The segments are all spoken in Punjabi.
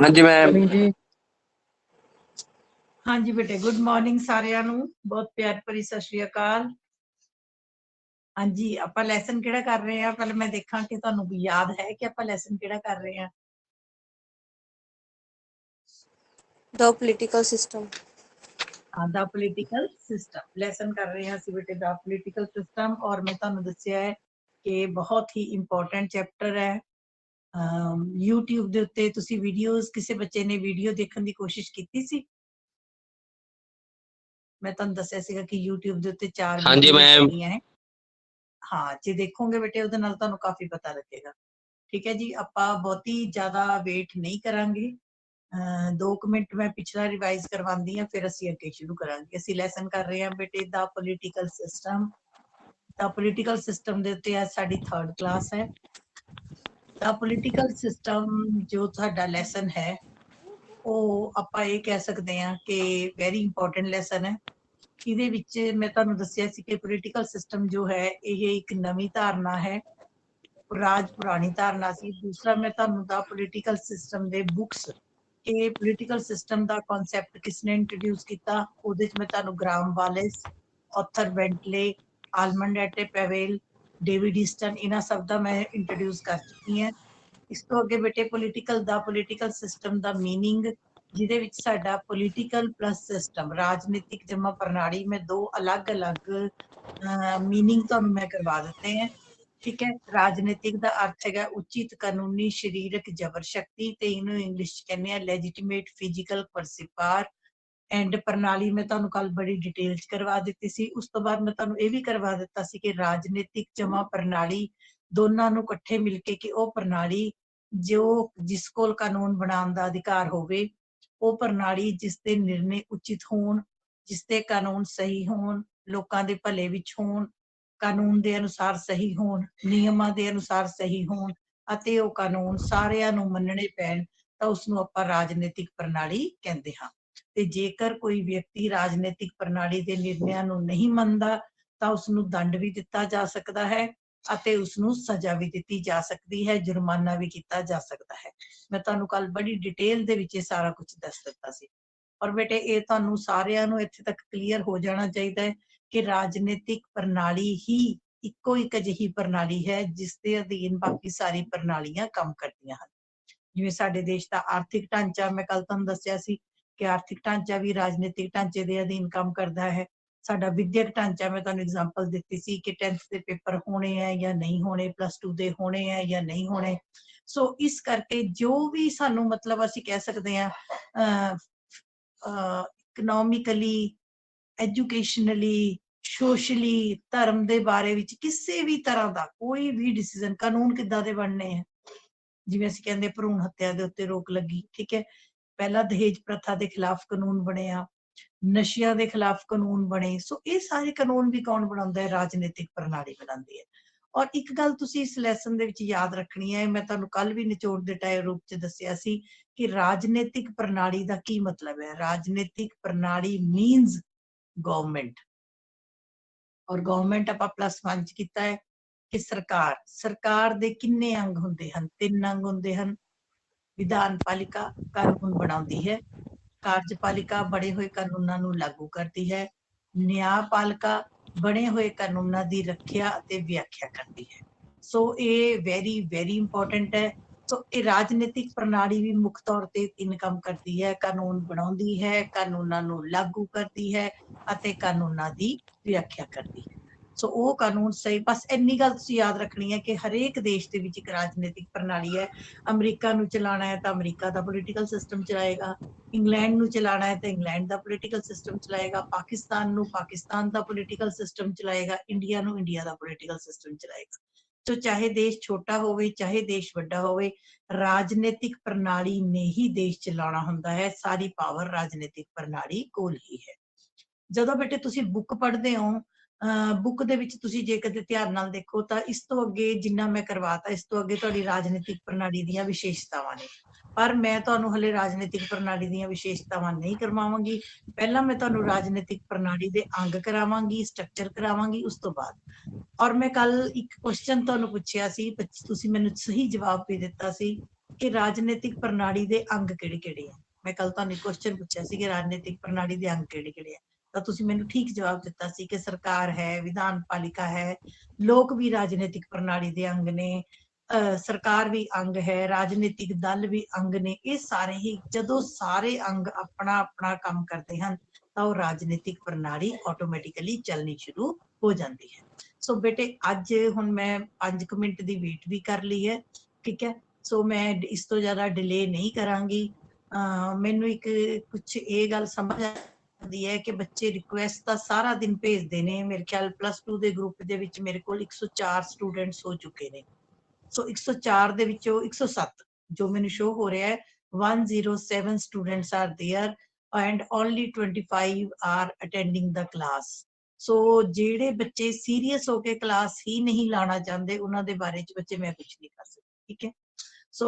हाँ जी मैम जी। हाँ जी बेटे, गुड मॉर्निंग सारिਆਂ ਨੂੰ, बहुत प्यार भरी सत श्री अकाल। हाँ जी, ਆਪਾਂ ਲੈਸਨ ਕਿਹੜਾ ਕਰ ਰਹੇ ਆ? ਪਹਿਲਾਂ ਮੈਂ ਦੇਖਾਂ ਕਿ ਤੁਹਾਨੂੰ ਯਾਦ ਹੈ ਕਿ ਆਪਾਂ ਲੈਸਨ ਕਿਹੜਾ ਕਰ ਰਹੇ ਆ। The political system। हाँ, द पॉलिटिकल सिस्टम ਲੈਸਨ ਕਰ ਰਹੇ ਹਾਂ ਅਸੀਂ ਬੇਟੇ, द पॉलिटिकल सिस्टम। और मैं ਤੁਹਾਨੂੰ ਦੱਸਿਆ ਹੈ ਕਿ ਬਹੁਤ ਹੀ ਇੰਪੋਰਟੈਂਟ ਚੈਪਟਰ ਹੈ। YouTube ਦੇ ਉੱਤੇ ਤੁਸੀਂ ਵੀਡੀਓਜ਼, ਕਿਸੇ ਬੱਚੇ ਨੇ ਵੀਡੀਓ ਦੇਖਣ ਦੀ ਕੋਸ਼ਿਸ਼ ਕੀਤੀ ਸੀ? मैं ਤੁਹਾਨੂੰ ਦੱਸਿਆ ਸੀਗਾ ਕਿ YouTube ਦੇ ਉੱਤੇ 4 हाँ जी ਵੀਡੀਓਜ਼ मैम। ਹੈਗੀਆਂ ਹੈ। हाँ, ਜੇ ਦੇਖੋਗੇ ਬੇਟੇ ਉਹਦੇ ਨਾਲ ਤੁਹਾਨੂੰ ਕਾਫੀ ਪਤਾ ਲੱਗੇਗਾ। ਠੀਕ ਹੈ ਜੀ, ਆਪਾਂ ਬਹੁਤੀ ਜ਼ਿਆਦਾ ਵੇਟ ਨਹੀਂ ਕਰਾਂਗੇ। 2 ਮਿੰਟ ਮੈਂ ਪਿਛਲਾ ਰਿਵਾਈਜ਼ ਕਰਵਾਉਂਦੀ ਹਾਂ, ਫਿਰ ਅਸੀਂ ਅੱਗੇ ਸ਼ੁਰੂ ਕਰਾਂਗੇ। ਅਸੀਂ ਲੈਸਨ ਕਰ ਰਹੇ ਹਾਂ ਬੇਟੇ ਦਾ ਪੋਲੀਟੀਕਲ ਸਿਸਟਮ। ਦਾ ਪੋਲੀਟੀਕਲ ਸਿਸਟਮ ਦੇ ਉੱਤੇ ਅੱਜ ਸਾਡੀ 3rd ਕਲਾਸ ਹੈ। ਦਾ ਪੋਲੀਟੀਕਲ ਸਿਸਟਮ ਜੋ ਸਾਡਾ ਲੈਸਨ ਹੈ, ਉਹ ਆਪਾਂ ਇਹ ਕਹਿ ਸਕਦੇ ਹਾਂ ਕਿ ਵੈਰੀ ਇੰਪੋਰਟੈਂਟ ਲੈਸਨ ਹੈ। ਇਹਦੇ ਵਿੱਚ ਮੈਂ ਤੁਹਾਨੂੰ ਦੱਸਿਆ ਸੀ ਕਿ ਪੋਲੀਟੀਕਲ ਸਿਸਟਮ ਜੋ ਹੈ ਇਹ ਇੱਕ ਨਵੀਂ ਧਾਰਨਾ ਹੈ। ਰਾਜ ਪੁਰਾਣੀ ਧਾਰਨਾ ਸੀ। ਦੂਸਰਾ, ਮੈਂ ਤੁਹਾਨੂੰ ਦਾ ਪੋਲੀਟੀਕਲ ਸਿਸਟਮ ਦੇ ਬੁੱਕਸ, ਇਹ ਪੋਲੀਟੀਕਲ ਸਿਸਟਮ ਦਾ ਕਨਸੈਪਟ ਕਿਸਨੇ ਇੰਟਰੋਡਿਊਸ ਕੀਤਾ, ਉਹਦੇ ਚ ਮੈਂ ਤੁਹਾਨੂੰ Graham Wallis, Arthur Bentley, Almond ਐਟੇ ਪੈਵੇਲ, ਡੇਵਿਡ ਈਸਟਨ, ਇਹਨਾਂ ਸਭ ਦਾ ਮੈਂ ਇੰਟਰੋਡਿਊਸ ਕਰ ਚੁੱਕੀ ਹਾਂ। ਇਸ ਤੋਂ ਅੱਗੇ ਬੇਟੇ ਦਾ ਪੋਲੀਟੀਕਲ ਸਿਸਟਮ ਦਾ ਮੀਨਿੰਗ, ਜਿਹਦੇ ਵਿੱਚ ਸਾਡਾ ਪੋਲੀਟੀਕਲ ਪਲੱਸ ਸਿਸਟਮ, ਰਾਜਨੀਤਿਕ ਜਮਾ ਪ੍ਰਣਾਲੀ, ਮੈਂ 2 ਅਲੱਗ-ਅਲੱਗ ਮੀਨਿੰਗ ਤੁਹਾਨੂੰ ਮੈਂ ਕਰਵਾ ਦਿੱਤੇ हैं। ठीक है, राजनीतिक ਦਾ अर्थ है उचित कानूनी शरीरक जबर शक्ति, ते इन्हू इंग्लिश च कहने लेजिटिमेट फिजिकल परसिपार एंड प्रणाली। मैं ਤੁਹਾਨੂੰ ਕੱਲ बड़ी डिटेल च करवा ਦਿੱਤੀ ਸੀ। ਉਸ ਤੋਂ ਬਾਅਦ मैं ਤੁਹਾਨੂੰ ਇਹ ਵੀ ਕਰਵਾ ਦਿੱਤਾ ਸੀ ਕਿ ਰਾਜਨੀਤਿਕ ਜਮਾ ਪ੍ਰਣਾਲੀ ਦੋਨਾਂ ਨੂੰ ਇਕੱਠੇ ਮਿਲ ਕੇ ਕਿ ਉਹ ਪ੍ਰਣਾਲੀ ਜੋ ਜਿਸ ਕੋਲ ਕਾਨੂੰਨ ਬਣਾਉਣ ਦਾ ਅਧਿਕਾਰ ਹੋਵੇ, ਉਹ ਪ੍ਰਣਾਲੀ ਜਿਸ ਦੇ ਨਿਰਣੇ ਉਚਿਤ ਹੋਣ, ਜਿਸ ਦੇ ਕਾਨੂੰਨ ਸਹੀ ਹੋਣ, ਲੋਕਾਂ ਦੇ ਭਲੇ ਵਿੱਚ ਹੋਣ, ਕਾਨੂੰਨ ਦੇ ਅਨੁਸਾਰ ਸਹੀ ਹੋਣ, ਨਿਯਮਾਂ ਦੇ ਅਨੁਸਾਰ ਸਹੀ ਹੋਣ ਅਤੇ ਉਹ ਕਾਨੂੰਨ ਸਾਰਿਆਂ ਨੂੰ ਮੰਨਣੇ ਪੈਣ, ਤਾਂ ਉਸ ਨੂੰ ਆਪਾਂ ਰਾਜਨੀਤਿਕ ਪ੍ਰਣਾਲੀ ਕਹਿੰਦੇ ਹਾਂ। ਤੇ ਜੇਕਰ ਕੋਈ ਵਿਅਕਤੀ ਰਾਜਨੀਤਿਕ ਪ੍ਰਣਾਲੀ ਦੇ ਨਿਰਣਿਆਂ ਨੂੰ ਨਹੀਂ ਮੰਨਦਾ ਤਾਂ ਉਸ ਨੂੰ ਦੰਡ ਵੀ ਦਿੱਤਾ ਜਾ ਸਕਦਾ ਹੈ ਅਤੇ ਉਸ ਨੂੰ ਸਜ਼ਾ ਵੀ ਦਿੱਤੀ ਜਾ ਸਕਦੀ ਹੈ, ਜੁਰਮਾਨਾ ਵੀ ਕੀਤਾ ਜਾ ਸਕਦਾ ਹੈ। ਮੈਂ ਤੁਹਾਨੂੰ ਕੱਲ ਬੜੀ ਡਿਟੇਲ ਦੇ ਵਿੱਚ ਇਹ ਸਾਰਾ ਕੁਝ ਦੱਸ ਦਿੱਤਾ ਸੀ। ਔਰ ਬੇਟੇ ਇਹ ਤੁਹਾਨੂੰ ਸਾਰਿਆਂ ਨੂੰ ਇੱਥੇ ਤੱਕ ਕਲੀਅਰ ਹੋ ਜਾਣਾ ਚਾਹੀਦਾ ਹੈ ਕਿ ਰਾਜਨੀਤਿਕ ਪ੍ਰਣਾਲੀ ਹੀ ਇੱਕੋ ਇੱਕ ਅਜਿਹੀ ਪ੍ਰਣਾਲੀ ਹੈ ਜਿਸ ਦੇ ਅਧੀਨ ਬਾਕੀ ਸਾਰੀ ਪ੍ਰਣਾਲੀਆਂ ਕੰਮ ਕਰਦੀਆਂ ਹਨ। ਜਿਵੇਂ ਸਾਡੇ ਦੇਸ਼ ਦਾ ਆਰਥਿਕ ਢਾਂਚਾ, ਮੈਂ ਕੱਲ ਤੁਹਾਨੂੰ ਦੱਸਿਆ ਸੀ ਕਿ ਆਰਥਿਕ ਢਾਂਚਾ ਵੀ ਰਾਜਨੀਤਿਕ ਢਾਂਚੇ ਦੇ ਅਧੀਨ ਕੰਮ ਕਰਦਾ ਹੈ। ਸਾਡਾ ਵਿਦਿਅਕ ਢਾਂਚਾ, ਮੈਂ ਤੁਹਾਨੂੰ ਐਗਜ਼ਾਮਪਲ ਦਿੱਤੀ ਸੀ ਕਿ 10th ਦੇ ਪੇਪਰ ਹੋਣੇ ਹੈ ਜਾਂ ਨਹੀਂ ਹੋਣੇ, +2 ਦੇ ਹੋਣੇ ਹੈ ਜਾਂ ਨਹੀਂ ਹੋਣੇ। ਸੋ ਇਸ ਕਰਕੇ ਜੋ ਵੀ ਸਾਨੂੰ ਮਤਲਬ ਅਸੀਂ ਕਹਿ ਸਕਦੇ ਹਾਂ ਇਕਨੋਮਿਕਲੀ, ਐਜੂਕੇਸ਼ਨਲੀ, ਸੋਸ਼ਲੀ, ਧਰਮ ਦੇ ਬਾਰੇ ਵਿੱਚ ਕਿਸੇ ਵੀ ਤਰ੍ਹਾਂ ਦਾ ਕੋਈ ਵੀ ਡਿਸੀਜ਼ਨ, ਕਾਨੂੰਨ ਕਿੱਦਾਂ ਦੇ ਬਣਨੇ ਹੈ, ਜਿਵੇਂ ਅਸੀਂ ਕਹਿੰਦੇ ਭਰੂਣ ਹੱਤਿਆ ਦੇ ਉੱਤੇ ਰੋਕ ਲੱਗੀ, ਠੀਕ ਹੈ, ਪਹਿਲਾਂ ਦਹੇਜ ਪ੍ਰਥਾ ਦੇ ਖਿਲਾਫ ਕਾਨੂੰਨ ਬਣਿਆ, ਨਸ਼ਿਆਂ ਦੇ ਖਿਲਾਫ ਕਾਨੂੰਨ ਬਣੇ। ਸੋ ਇਹ ਸਾਰੇ ਕਾਨੂੰਨ ਵੀ ਕੌਣ ਬਣਾਉਂਦਾ ਹੈ? ਰਾਜਨੀਤਿਕ ਪ੍ਰਣਾਲੀ ਬਣਾਉਂਦੀ ਹੈ। ਔਰ ਇੱਕ ਗੱਲ ਤੁਸੀਂ ਇਸ ਲੈਸਨ ਦੇ ਵਿੱਚ ਯਾਦ ਰੱਖਣੀ ਹੈ, ਮੈਂ ਤੁਹਾਨੂੰ ਕੱਲ ਵੀ ਨਿਚੋੜ ਦੇ ਰੂਪ ਚ ਦੱਸਿਆ ਸੀ ਕਿ ਰਾਜਨੀਤਿਕ ਪ੍ਰਣਾਲੀ ਦਾ ਕੀ ਮਤਲਬ ਹੈ। ਰਾਜਨੀਤਿਕ ਪ੍ਰਣਾਲੀ ਮੀਨਸ ਗਵਰਨਮੈਂਟ, ਔਰ ਗਵਰਨਮੈਂਟ ਆਪਾਂ +1 ਚ ਕੀਤਾ ਹੈ ਕਿ ਸਰਕਾਰ ਦੇ ਕਿੰਨੇ ਅੰਗ ਹੁੰਦੇ ਹਨ? 3 ਅੰਗ ਹੁੰਦੇ ਹਨ। ਵਿਧਾਨ ਪਾਲਿਕਾ ਕਾਨੂੰਨ ਬਣਾਉਂਦੀ ਹੈ, ਕਾਰਜਪਾਲਿਕਾ ਬਣੇ ਹੋਏ ਕਾਨੂੰਨਾਂ ਨੂੰ ਲਾਗੂ ਕਰਦੀ ਹੈ, ਨਿਆਂਪਾਲਿਕਾ ਬਣੇ ਹੋਏ ਕਾਨੂੰਨਾਂ ਦੀ ਰੱਖਿਆ ਅਤੇ ਵਿਆਖਿਆ ਕਰਦੀ ਹੈ। ਸੋ ਇਹ ਵੈਰੀ ਵੈਰੀ ਇੰਪੋਰਟੈਂਟ ਹੈ। ਸੋ ਇਹ ਰਾਜਨੀਤਿਕ ਪ੍ਰਣਾਲੀ ਵੀ ਮੁੱਖ ਤੌਰ ਤੇ 3 ਕੰਮ ਕਰਦੀ ਹੈ: ਕਾਨੂੰਨ ਬਣਾਉਂਦੀ ਹੈ, ਕਾਨੂੰਨਾਂ ਨੂੰ ਲਾਗੂ ਕਰਦੀ ਹੈ ਅਤੇ ਕਾਨੂੰਨਾਂ ਦੀ ਵਿਆਖਿਆ ਕਰਦੀ ਹੈ। ਸੋ ਉਹ ਕਾਨੂੰਨ ਸਹੀ, ਬਸ ਇੰਨੀ ਗੱਲ ਤੁਸੀਂ ਯਾਦ ਰੱਖਣੀ ਹੈ ਕਿ ਹਰੇਕ ਦੇਸ਼ ਦੇ ਵਿੱਚ ਇੱਕ ਰਾਜਨੀਤਿਕ ਪ੍ਰਣਾਲੀ ਹੈ। ਅਮਰੀਕਾ ਨੂੰ ਚਲਾਉਣਾ ਹੈ ਤਾਂ ਅਮਰੀਕਾ ਦਾ ਪੋਲੀਟੀਕਲ ਸਿਸਟਮ ਚਲਾਏਗਾ, ਇੰਗਲੈਂਡ ਨੂੰ ਚਲਾਉਣਾ ਹੈ ਤਾਂ ਇੰਗਲੈਂਡ ਦਾ ਪੋਲੀਟੀਕਲ ਸਿਸਟਮ ਚਲਾਏਗਾ, ਪਾਕਿਸਤਾਨ ਨੂੰ ਪਾਕਿਸਤਾਨ ਦਾ ਪੋਲੀਟੀਕਲ ਸਿਸਟਮ ਚਲਾਏਗਾ, ਇੰਡੀਆ ਨੂੰ ਇੰਡੀਆ ਦਾ ਪੋਲੀਟੀਕਲ ਸਿਸਟਮ ਚਲਾਏਗਾ। ਸੋ ਚਾਹੇ ਦੇਸ਼ ਛੋਟਾ ਹੋਵੇ ਚਾਹੇ ਦੇਸ਼ ਵੱਡਾ ਹੋਵੇ, ਰਾਜਨੀਤਿਕ ਪ੍ਰਣਾਲੀ ਨੇ ਹੀ ਦੇਸ਼ ਚਲਾਉਣਾ ਹੁੰਦਾ ਹੈ। ਸਾਰੀ ਪਾਵਰ ਰਾਜਨੀਤਿਕ ਪ੍ਰਣਾਲੀ ਕੋਲ ਹੀ ਹੈ। ਜਦੋਂ ਬੇਟੇ ਤੁਸੀਂ ਬੁੱਕ ਪੜ੍ਹਦੇ ਹੋ, ਬੁੱਕ ਦੇ ਵਿੱਚ ਤੁਸੀਂ ਜੇ ਕਦੇ ਧਿਆਨ ਨਾਲ ਦੇਖੋ ਤਾਂ ਇਸ ਤੋਂ ਅੱਗੇ ਜਿੰਨਾ ਮੈਂ ਕਰਵਾਤਾ, ਇਸ ਤੋਂ ਅੱਗੇ ਤੁਹਾਡੀ ਰਾਜਨੀਤਿਕ ਪ੍ਰਣਾਲੀ ਦੀਆਂ ਵਿਸ਼ੇਸ਼ਤਾਵਾਂ ਨੇ, ਪਰ ਮੈਂ ਤੁਹਾਨੂੰ ਹਲੇ ਰਾਜਨੀਤਿਕ ਪ੍ਰਣਾਲੀ ਦੀਆਂ ਵਿਸ਼ੇਸ਼ਤਾਵਾਂ ਨਹੀਂ ਕਰਵਾਵਾਂਗੀ। ਪਹਿਲਾਂ ਮੈਂ ਤੁਹਾਨੂੰ ਰਾਜਨੀਤਿਕ ਪ੍ਰਣਾਲੀ ਦੇ ਅੰਗ ਕਰਾਵਾਂਗੀ, ਸਟਰਕਚਰ ਕਰਾਵਾਂਗੀ, ਉਸ ਤੋਂ ਬਾਅਦ। ਔਰ ਮੈਂ ਕੱਲ ਇੱਕ ਕੁਐਸਚਨ ਤੁਹਾਨੂੰ ਪੁੱਛਿਆ ਸੀ, ਤੁਸੀਂ ਮੈਨੂੰ ਸਹੀ ਜਵਾਬ ਵੀ ਦਿੱਤਾ ਸੀ कि राजनीतिक प्रणाली दे अंग किहड़े-किहड़े है। मैं कल तुहानू क्वेश्चन पूछा सी कि राजनीतिक प्रणाली दे अंग किहड़े-किहड़े है, तां तुसीं मैनूं ठीक जवाब दित्ता सी कि सरकार है, विधान पालिका है, लोक भी राजनीतिक प्रणाली दे अंग ने, सरकार भी अंग है, राजनीतिक दल भी अंग ने। ये सारे ही जदों सारे अंग अपना अपना काम करते हैं तो वो राजनीतिक प्रणाली ऑटोमैटिकली चलनी शुरू हो जाती है। सो बेटे अज हुण मैं 5 मिनट की वेट भी कर ली है, ठीक है। सो मैं इस तो ज़्यादा डिले नहीं करांगी। मैनू एक कुछ ये गल समझ आती है कि बच्चे रिक्वेस्ट तो सारा दिन भेजते हैं। मेरे ख्याल +2 के ग्रुप के विच मेरे को 104 स्टूडेंट्स हो चुके हैं। सो 104 ਦੇ ਵਿੱਚੋਂ 107 ਜੋ ਮੈਨੂੰ ਸ਼ੋ ਹੋ ਰਿਹਾ ਹੈ 107 students are there and only 25 are attending the class। ਸੋ ਜਿਹੜੇ ਬੱਚੇ ਸੀਰੀਅਸ ਹੋ ਕੇ ਕਲਾਸ ਹੀ ਨਹੀਂ ਲਾਣਾ ਚਾਹੁੰਦੇ ਉਹਨਾਂ ਦੇ ਬਾਰੇ ਚ ਬੱਚੇ ਮੈਂ ਕੁਝ ਨਹੀਂ ਕਰ ਸਕਦੀ, ਠੀਕ ਹੈ। ਸੋ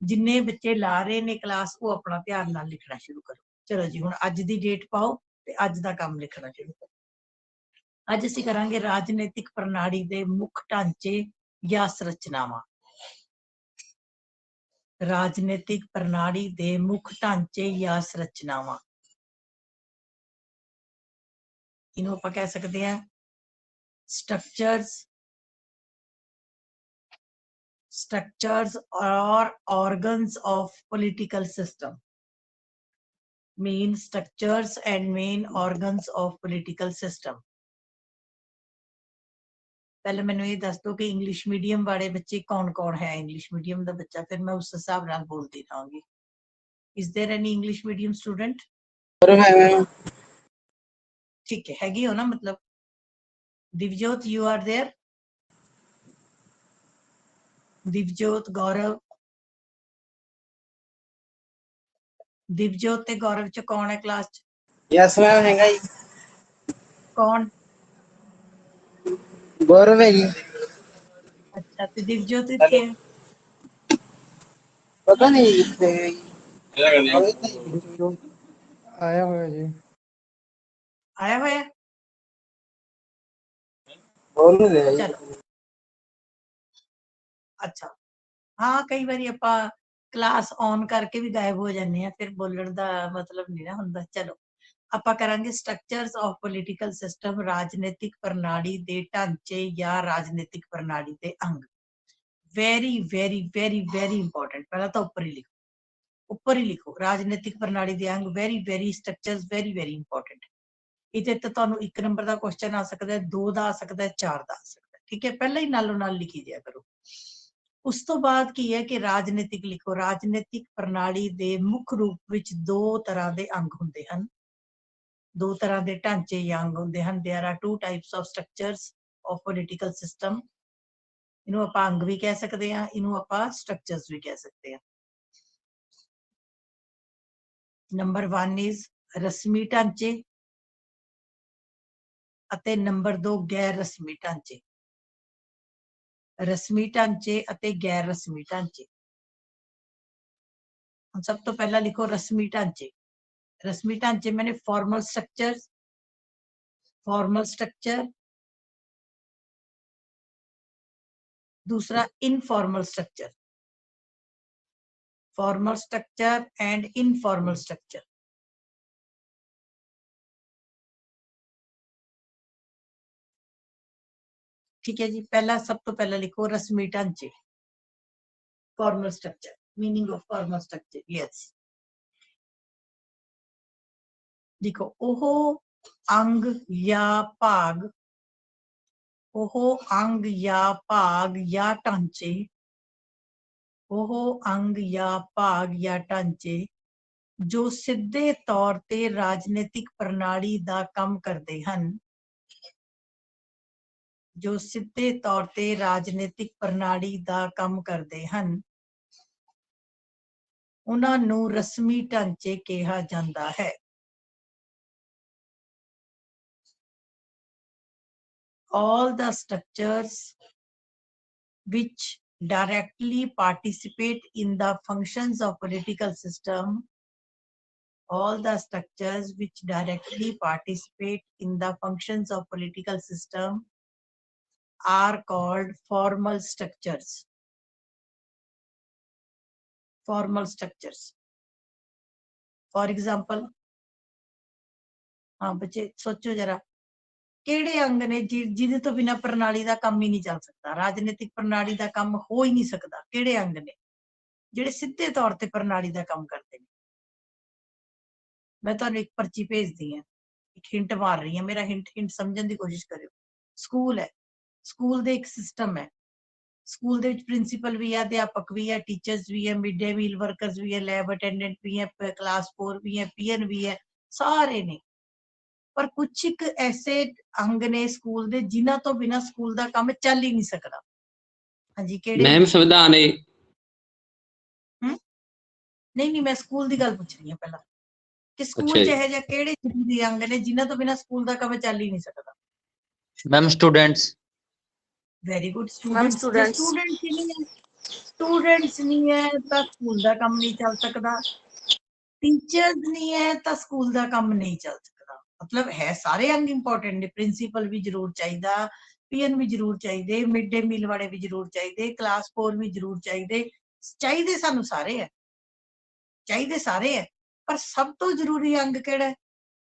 ਜਿੰਨੇ ਬੱਚੇ ਲਾ ਰਹੇ ਨੇ ਕਲਾਸ ਉਹ ਆਪਣਾ ਧਿਆਨ ਨਾਲ ਲਿਖਣਾ ਸ਼ੁਰੂ ਕਰੋ। ਚਲੋ ਜੀ ਹੁਣ ਅੱਜ ਦੀ ਡੇਟ ਪਾਓ ਤੇ ਅੱਜ ਦਾ ਕੰਮ ਲਿਖਣਾ ਸ਼ੁਰੂ ਕਰੋ। ਅੱਜ ਅਸੀਂ ਕਰਾਂਗੇ ਰਾਜਨੀਤਿਕ ਪ੍ਰਣਾਲੀ ਦੇ ਮੁੱਖ ਢਾਂਚੇ ਜਾਂ ਸੰਰਚਨਾਵਾਂ। राजनीतिक प्रणाली दे मुख ढांचे या संरचनावां, इन्हों आपां कह सकते हैं स्ट्रक्चर्स और organs of political system. Main structures and main organs of political system. पहले मैनूं ये दस दो कि इंग्लिश मीडियम वाले बच्चे कौन कौन है। इंग्लिश मीडियम का बच्चा फिर मैं उस हिसाब नाल बोलती रहांगी। Is there any English medium student? ठीक है, हैगी हो ना? मतलब Divjot you are there? Divjot, Gaurav, Divjot ते गौरव च कौन है क्लास च? यस मैम हैगा जी। कौन? गौरव है जी। अच्छा, तो दिवजोत किथे है? पता नहीं कितने आया हुआ जी। आया हुआ है? बोल रहे हैं। चलो अच्छा, हाँ कई बारी ਆਪਾਂ क्लास ऑन करके भी गायब हो जाने हैं, फिर बोलण दा मतलब नहीं ना हुंदा। चलो ਆਪਾਂ ਕਰਾਂਗੇ स्ट्रक्चर्स ऑफ पॉलिटिकल सिस्टम, राजनीतिक प्रणाली दे ढांचे या राजनीतिक प्रणाली दे अंग। Very very very very important. पहला तो ऊपर ही लिखो, ऊपर ही लिखो राजनीतिक प्रणाली दे अंग। Very very structures very very important. इहदे ते तुहानू 1 नंबर का क्वेश्चन आ सकता है, 2 का आ सकता है, 4 का आ सकता है, ठीक है। पहले ही नालों नाल लिखी दिया करो। उस तो बाद की है कि राजनीतिक लिखो। राजनीतिक प्रणाली दे मुख रूप विच 2 तरह के अंग हुंदे हन, 2 तरह के ढांचे या अंग हुंदे हन। There are 2 types of structures of political system. इनू आपां अंग भी कह सकते हैं, इनू आपां स्ट्रक्चर्स भी कह सकते हैं। नंबर 1 इज रस्मी ढांचे अते नंबर 2 गैर रस्मी ढांचे। रस्मी ढांचे अते गैर रस्मी ढांचे। सब तो पहला लिखो रस्मी ढांचे। रस्मी ढांचे मैंने फॉर्मल स्ट्रक्चर, फॉर्मल स्ट्रक्चर। दूसरा informal structure, formal structure and informal structure. ठीक है जी। पहला सब तो पहला लिखो रस्मी ढांचे, formal structure. Meaning of formal structure, yes. देखो ओहो अंग या भाग, ओहो अंग या भाग या ढांचे, ओहो अंग या भाग या ढांचे जो सीधे तौर ते राजनीतिक प्रणाली दा काम करते हैं, जो सीधे तौर ते राजनीतिक प्रणाली दा काम करते हैं, उन्हां नूं रस्मी ढांचे कहा जाता है। All the structures which directly participate in the functions of political system, all the structures which directly participate in the functions of political system are called formal structures। formal structures. For example, हाँ बच्चे सोचो जरा ਕਿਹੜੇ ਅੰਗ ਨੇ ਜਿਹਦੇ ਤੋਂ ਬਿਨਾ ਪ੍ਰਣਾਲੀ ਦਾ ਕੰਮ ਹੀ ਨਹੀਂ ਚੱਲ ਸਕਦਾ, ਰਾਜਨੀਤਿਕ ਪ੍ਰਣਾਲੀ ਦਾ ਕੰਮ ਹੋ ਹੀ ਨਹੀਂ ਸਕਦਾ। ਕਿਹੜੇ ਅੰਗ ਨੇ ਜਿਹੜੇ ਸਿੱਧੇ ਤੌਰ ਤੇ ਪ੍ਰਣਾਲੀ ਦਾ ਕੰਮ ਕਰਦੇ ਨੇ? ਮੈਂ ਤੁਹਾਨੂੰ ਇੱਕ ਪਰਚੀ ਭੇਜਦੀ ਹਾਂ, ਇੱਕ ਹਿੰਟ ਮਾਰ ਰਹੀ ਹਾਂ, ਮੇਰਾ ਹਿੰਟ ਸਮਝਣ ਦੀ ਕੋਸ਼ਿਸ਼ ਕਰਿਓ। ਸਕੂਲ ਹੈ, ਸਕੂਲ ਦੇ ਇੱਕ ਸਿਸਟਮ ਹੈ, ਸਕੂਲ ਦੇ ਵਿੱਚ ਪ੍ਰਿੰਸੀਪਲ ਵੀ ਹੈ, ਅਧਿਆਪਕ ਵੀ ਹੈ, ਟੀਚਰਸ ਵੀ ਹੈ, ਮਿਡ ਡੇ ਮੀਲ ਵਰਕਰਸ ਵੀ ਹੈ, ਲੈਬ ਅਟੈਂਡੈਂਟ ਵੀ ਹੈ, ਕਲਾਸ 4 ਵੀ ਹੈ, ਪੀਐਨ ਵੀ ਹੈ, ਸਾਰੇ ਨੇ। ਪਰ ਕੁਛ ਇੱਕ ਐਸੇ ਅੰਗ ਨੇ ਸਕੂਲ ਦੇ ਜਿਨ੍ਹਾਂ ਤੋਂ ਬਿਨਾਂ ਸਕੂਲ ਦਾ ਕੰਮ ਚੱਲ ਹੀ ਨਹੀਂ ਸਕਦਾ। ਹਾਂਜੀ ਕਿਹੜੇ? ਮੈਮ ਸੰਵਿਧਾਨ ਹੈ। ਨਹੀਂ ਮੈਂ ਸਕੂਲ ਦੀ ਗੱਲ ਪੁੱਛ ਰਹੀ ਹਾਂ ਪਹਿਲਾਂ, ਕਿ ਸਕੂਲ ਅੱਛਾ ਚ ਜੀ। ਇਹੋ ਜਿਹੇ ਕਿਹੜੇ ਜ਼ਰੂਰੀ ਅੰਗ ਨੇ ਜਿਨ੍ਹਾਂ ਤੋਂ ਬਿਨਾਂ ਸਕੂਲ ਦਾ ਕੰਮ ਚੱਲ ਹੀ ਨਹੀਂ ਸਕਦਾ? Ma'am students. Very good. Ma'am, students students. ਹੀ ਨਹੀਂ ਹੈ, ਸਟੂਡੈਂਟਸ ਨਹੀਂ ਹੈ ਤਾਂ ਸਕੂਲ ਦਾ ਕੰਮ ਨਹੀਂ ਚੱਲ ਸਕਦਾ। ਟੀਚਰਸ ਨਹੀਂ ਹੈ ਤਾਂ ਸਕੂਲ ਦਾ ਕੰਮ ਨਹੀਂ ਚੱਲ ਸਕਦਾ। ਮਤਲਬ ਹੈ ਸਾਰੇ ਅੰਗ ਇੰਪੋਰਟੈਂਟ ਨੇ, ਪ੍ਰਿੰਸੀਪਲ ਵੀ ਜ਼ਰੂਰ ਚਾਹੀਦਾ, ਪੀਐਨ ਵੀ ਜ਼ਰੂਰ ਚਾਹੀਦੇ, ਮਿਡ ਡੇ ਮੀਲ ਵਾਲੇ ਵੀ ਜ਼ਰੂਰ ਚਾਹੀਦੇ, ਕਲਾਸ 4 ਵੀ ਜ਼ਰੂਰ ਚਾਹੀਦੇ ਸਾਨੂੰ ਸਾਰੇ ਹੈ, ਚਾਹੀਦੇ ਸਾਰੇ ਹੈ। ਪਰ ਸਭ ਤੋਂ ਜ਼ਰੂਰੀ ਅੰਗ ਕਿਹੜਾ ਹੈ?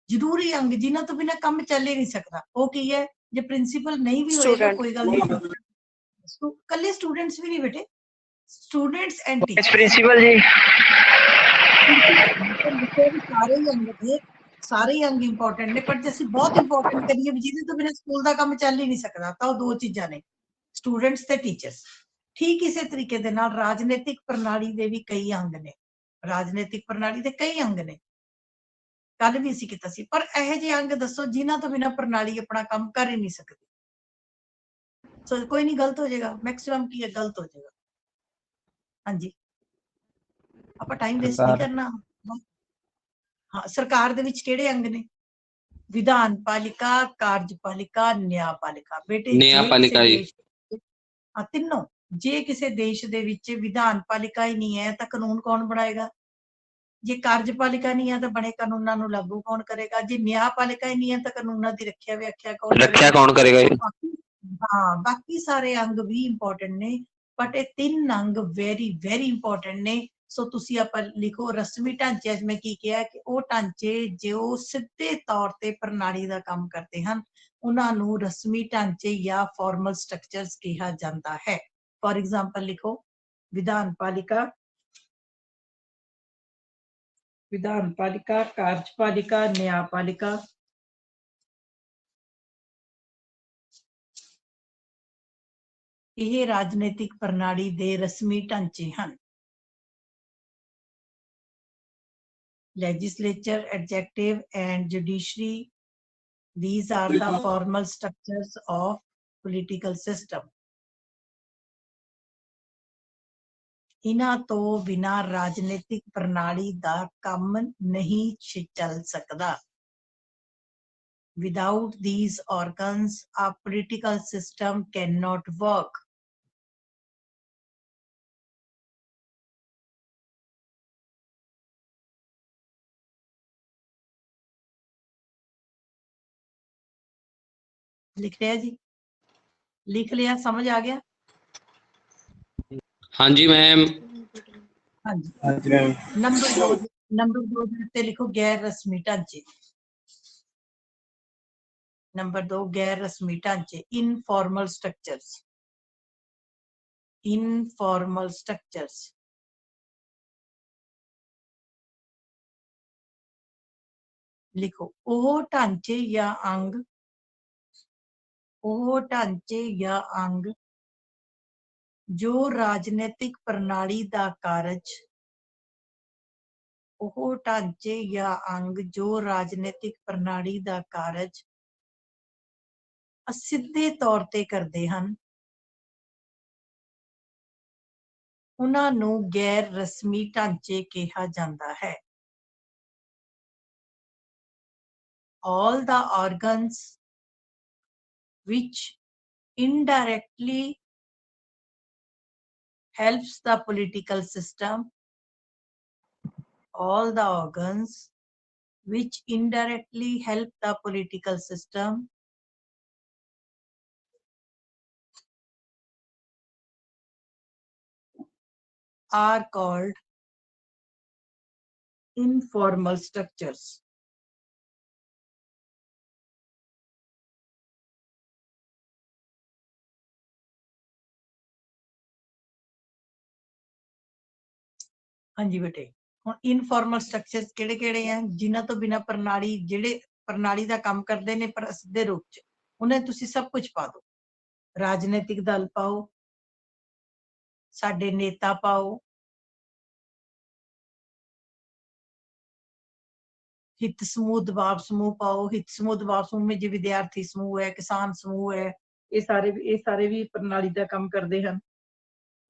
ਜ਼ਰੂਰੀ ਅੰਗ ਜਿਨ੍ਹਾਂ ਤੋਂ ਬਿਨਾਂ ਕੰਮ ਚੱਲ ਹੀ ਨਹੀਂ ਸਕਦਾ, ਉਹ ਕੀ ਹੈ? ਜੇ ਪ੍ਰਿੰਸੀਪਲ ਨਹੀਂ ਵੀ ਹੋਏਗਾ Student. ਕੋਈ ਗੱਲ ਨਹੀਂ, ਕੱਲੇ ਸਟੂਡੈਂਟਸ ਵੀ ਨਹੀਂ ਬੇਟੇ, ਸਟੂਡੈਂਟਸ ਐਂਡ ਟੀਚਰਸ। प्रिंसिपल जी ਸਾਰੇ ਹੀ ਅੰਗ ਨੇ, ਸਾਰੇ ਹੀ ਅੰਗ ਇੰਪੋਰਟੈਂਟ ਨੇ, ਪਰ ਜੇ ਅਸੀਂ ਬਹੁਤ ਇੰਪੋਰਟੈਂਟ ਕਰੀਏ ਵੀ ਜਿਹਦੇ ਤੋਂ ਬਿਨਾਂ ਸਕੂਲ ਦਾ ਕੰਮ ਚੱਲ ਹੀ ਨਹੀਂ ਸਕਦਾ, ਤਾਂ ਉਹ ਦੋ ਚੀਜ਼ਾਂ ਨੇ, ਸਟੂਡੈਂਟਸ ਤੇ ਟੀਚਰਸ। ਠੀਕ ਇਸੇ ਤਰੀਕੇ ਦੇ ਨਾਲ ਰਾਜਨੀਤਿਕ ਪ੍ਰਣਾਲੀ ਦੇ ਵੀ ਕਈ ਅੰਗ ਨੇ, ਰਾਜਨੀਤਿਕ ਪ੍ਰਣਾਲੀ ਦੇ ਕਈ ਅੰਗ ਨੇ, ਕੱਲ ਵੀ ਅਸੀਂ ਕੀਤਾ ਸੀ। ਪਰ ਇਹੋ ਜਿਹੇ ਅੰਗ ਦੱਸੋ ਜਿਨ੍ਹਾਂ ਤੋਂ ਬਿਨਾਂ ਪ੍ਰਣਾਲੀ ਆਪਣਾ ਕੰਮ ਕਰ ਹੀ ਨਹੀਂ ਸਕਦੀ। ਸੋ ਕੋਈ ਨਹੀਂ, ਗਲਤ ਹੋ ਜਾਏਗਾ, ਮੈਕਸਿਮਮ ਕੀ ਹੈ ਗਲਤ ਹੋ ਜਾਏਗਾ। ਹਾਂਜੀ ਆਪਾਂ ਟਾਈਮ ਵੇਸਟ ਨਹੀਂ ਕਰਨਾ। ਹਾਂ, ਸਰਕਾਰ ਦੇ ਵਿੱਚ ਕਿਹੜੇ ਅੰਗ ਨੇ? ਵਿਧਾਨ ਪਾਲਿਕਾ, ਕਾਰਜਪਾਲਿਕਾ, ਨਿਆਂਪਾਲਿਕਾ। ਬੇਟੇ ਜੇ ਕਿਸੇ ਨਿਆਂਪਾਲਿਕਾ ਜੀ। ਦੇਸ਼, ਤਿੰਨੋਂ, ਜੇ ਕਿਸੇ ਦੇਸ਼ ਦੇ ਵਿੱਚ ਵਿਧਾਨ ਪਾਲਿਕਾ ਹੀ ਨਹੀਂ ਹੈ ਤਾਂ ਕਾਨੂੰਨ ਕੌਣ ਬਣਾਏਗਾ? ਜੇ ਕਾਰਜਪਾਲਿਕਾ ਨਹੀਂ ਹੈ ਤਾਂ ਬਣੇ ਕਾਨੂੰਨਾਂ ਨੂੰ ਲਾਗੂ ਕੌਣ ਕਰੇਗਾ? ਜੇ ਨਿਆਂਪਾਲਿਕਾ ਹੀ ਨਹੀਂ ਹੈ ਤਾਂ ਕਾਨੂੰਨਾਂ ਦੀ ਰੱਖਿਆ ਵਿਆਖਿਆ ਕੌਣ ਰੱਖਿਆ ਕਰੇਗਾ? ਕੌਣ ਕਰੇਗਾ ਜੀ? ਹਾਂ, ਬਾਕੀ ਸਾਰੇ ਅੰਗ ਵੀ ਇੰਪੋਰਟੈਂਟ ਨੇ, ਬਟ ਇਹ ਤਿੰਨ ਅੰਗ ਵੈਰੀ ਵੈਰੀ ਇੰਪੋਰਟੈਂਟ ਨੇ। ਸੋ ਤੁਸੀਂ ਆਪਾਂ ਲਿਖੋ ਰਸਮੀ ਢਾਂਚੇ। ਅੱਜ ਮੈਂ ਕੀ ਕਿਹਾ ਕਿ ਉਹ ਢਾਂਚੇ ਜੋ ਸਿੱਧੇ ਤੌਰ ਤੇ ਪ੍ਰਣਾਲੀ ਦਾ ਕੰਮ ਕਰਦੇ ਹਨ ਉਹਨਾਂ ਨੂੰ ਰਸਮੀ ਢਾਂਚੇ ਜਾਂ ਫਾਰਮਲ ਸਟਰਕਚਰਸ ਕਿਹਾ ਜਾਂਦਾ ਹੈ। ਫॉर एग्जांपल ਲਿਖੋ ਵਿਧਾਨ ਪਾਲਿਕਾ, ਵਿਧਾਨ ਪਾਲਿਕਾ, ਕਾਰਜਪਾਲਿਕਾ, ਨਿਆਂਪਾਲਿਕਾ। ਇਹ ਰਾਜਨੀਤਿਕ ਪ੍ਰਣਾਲੀ ਦੇ ਰਸਮੀ ਢਾਂਚੇ ਹਨ। Legislature, executive and judiciary, these are the formal structures of political system. ਇਹਨਾਂ ਤੋਂ ਬਿਨਾਂ ਰਾਜਨੀਤਿਕ ਪ੍ਰਣਾਲੀ ਦਾ ਕੰਮ ਨਹੀਂ ਚੱਲ ਸਕਦਾ। Without these organs, a political system cannot work. लिख लिया जी? लिख लिया? समझ आ गया? हाँ जी मैम। हाँ जी। नंबर दो पे लिखो गैर रस्मी ढांचे। नंबर 2 गैर रस्मी ढांचे, इनफॉर्मल स्ट्रक्चर्स। इनफॉर्मल स्ट्रक्चर्स लिखो ਉਹ ਢਾਂਚੇ ਜਾਂ ਅੰਗ, ਉਹ ਢਾਂਚੇ ਜਾਂ ਅੰਗ ਜੋ ਰਾਜਨੀਤਿਕ ਪ੍ਰਣਾਲੀ ਦਾ ਕਾਰਜ, ਉਹ ਢਾਂਚੇ ਜਾਂ ਅੰਗ ਜੋ ਰਾਜਨੀਤਿਕ ਪ੍ਰਣਾਲੀ ਦਾ ਕਾਰਜ ਅਸਿੱਧੇ ਤੌਰ ਤੇ ਕਰਦੇ ਹਨ ਉਹਨਾਂ ਨੂੰ ਗੈਰ ਰਸਮੀ ਢਾਂਚੇ ਕਿਹਾ ਜਾਂਦਾ ਹੈ। All the organs which indirectly helps the political system, all the organs which indirectly help the political system are called informal structures. हाँ जी बेटे, ਹੁਣ ਇਨਫਾਰਮਲ ਸਟਰਕਚਰਸ ਕਿਹੜੇ-ਕਿਹੜੇ ਆ ਜਿਨ੍ਹਾਂ ਤੋਂ ਬਿਨਾ ਪ੍ਰਣਾਲੀ ਜਿਹੜੇ ਪ੍ਰਣਾਲੀ ਦਾ ਕੰਮ ਕਰਦੇ ਨੇ ਪਰ ਸਿੱਧੇ ਰੂਪ ਚ ਉਹਨੇ ਤੁਸੀਂ ਸਭ ਕੁਝ ਪਾ ਦਿਓ। ਰਾਜਨੀਤਿਕ ਦਲ ਪਾਓ, ਸਾਡੇ ਨੇਤਾ ਪਾਓ, हित समूह दबाव समूह पाओ। हित समूह दबाव समूह में जो विद्यार्थी समूह है, किसान समूह है, ये सारे भी प्रणाली का काम करते हैं।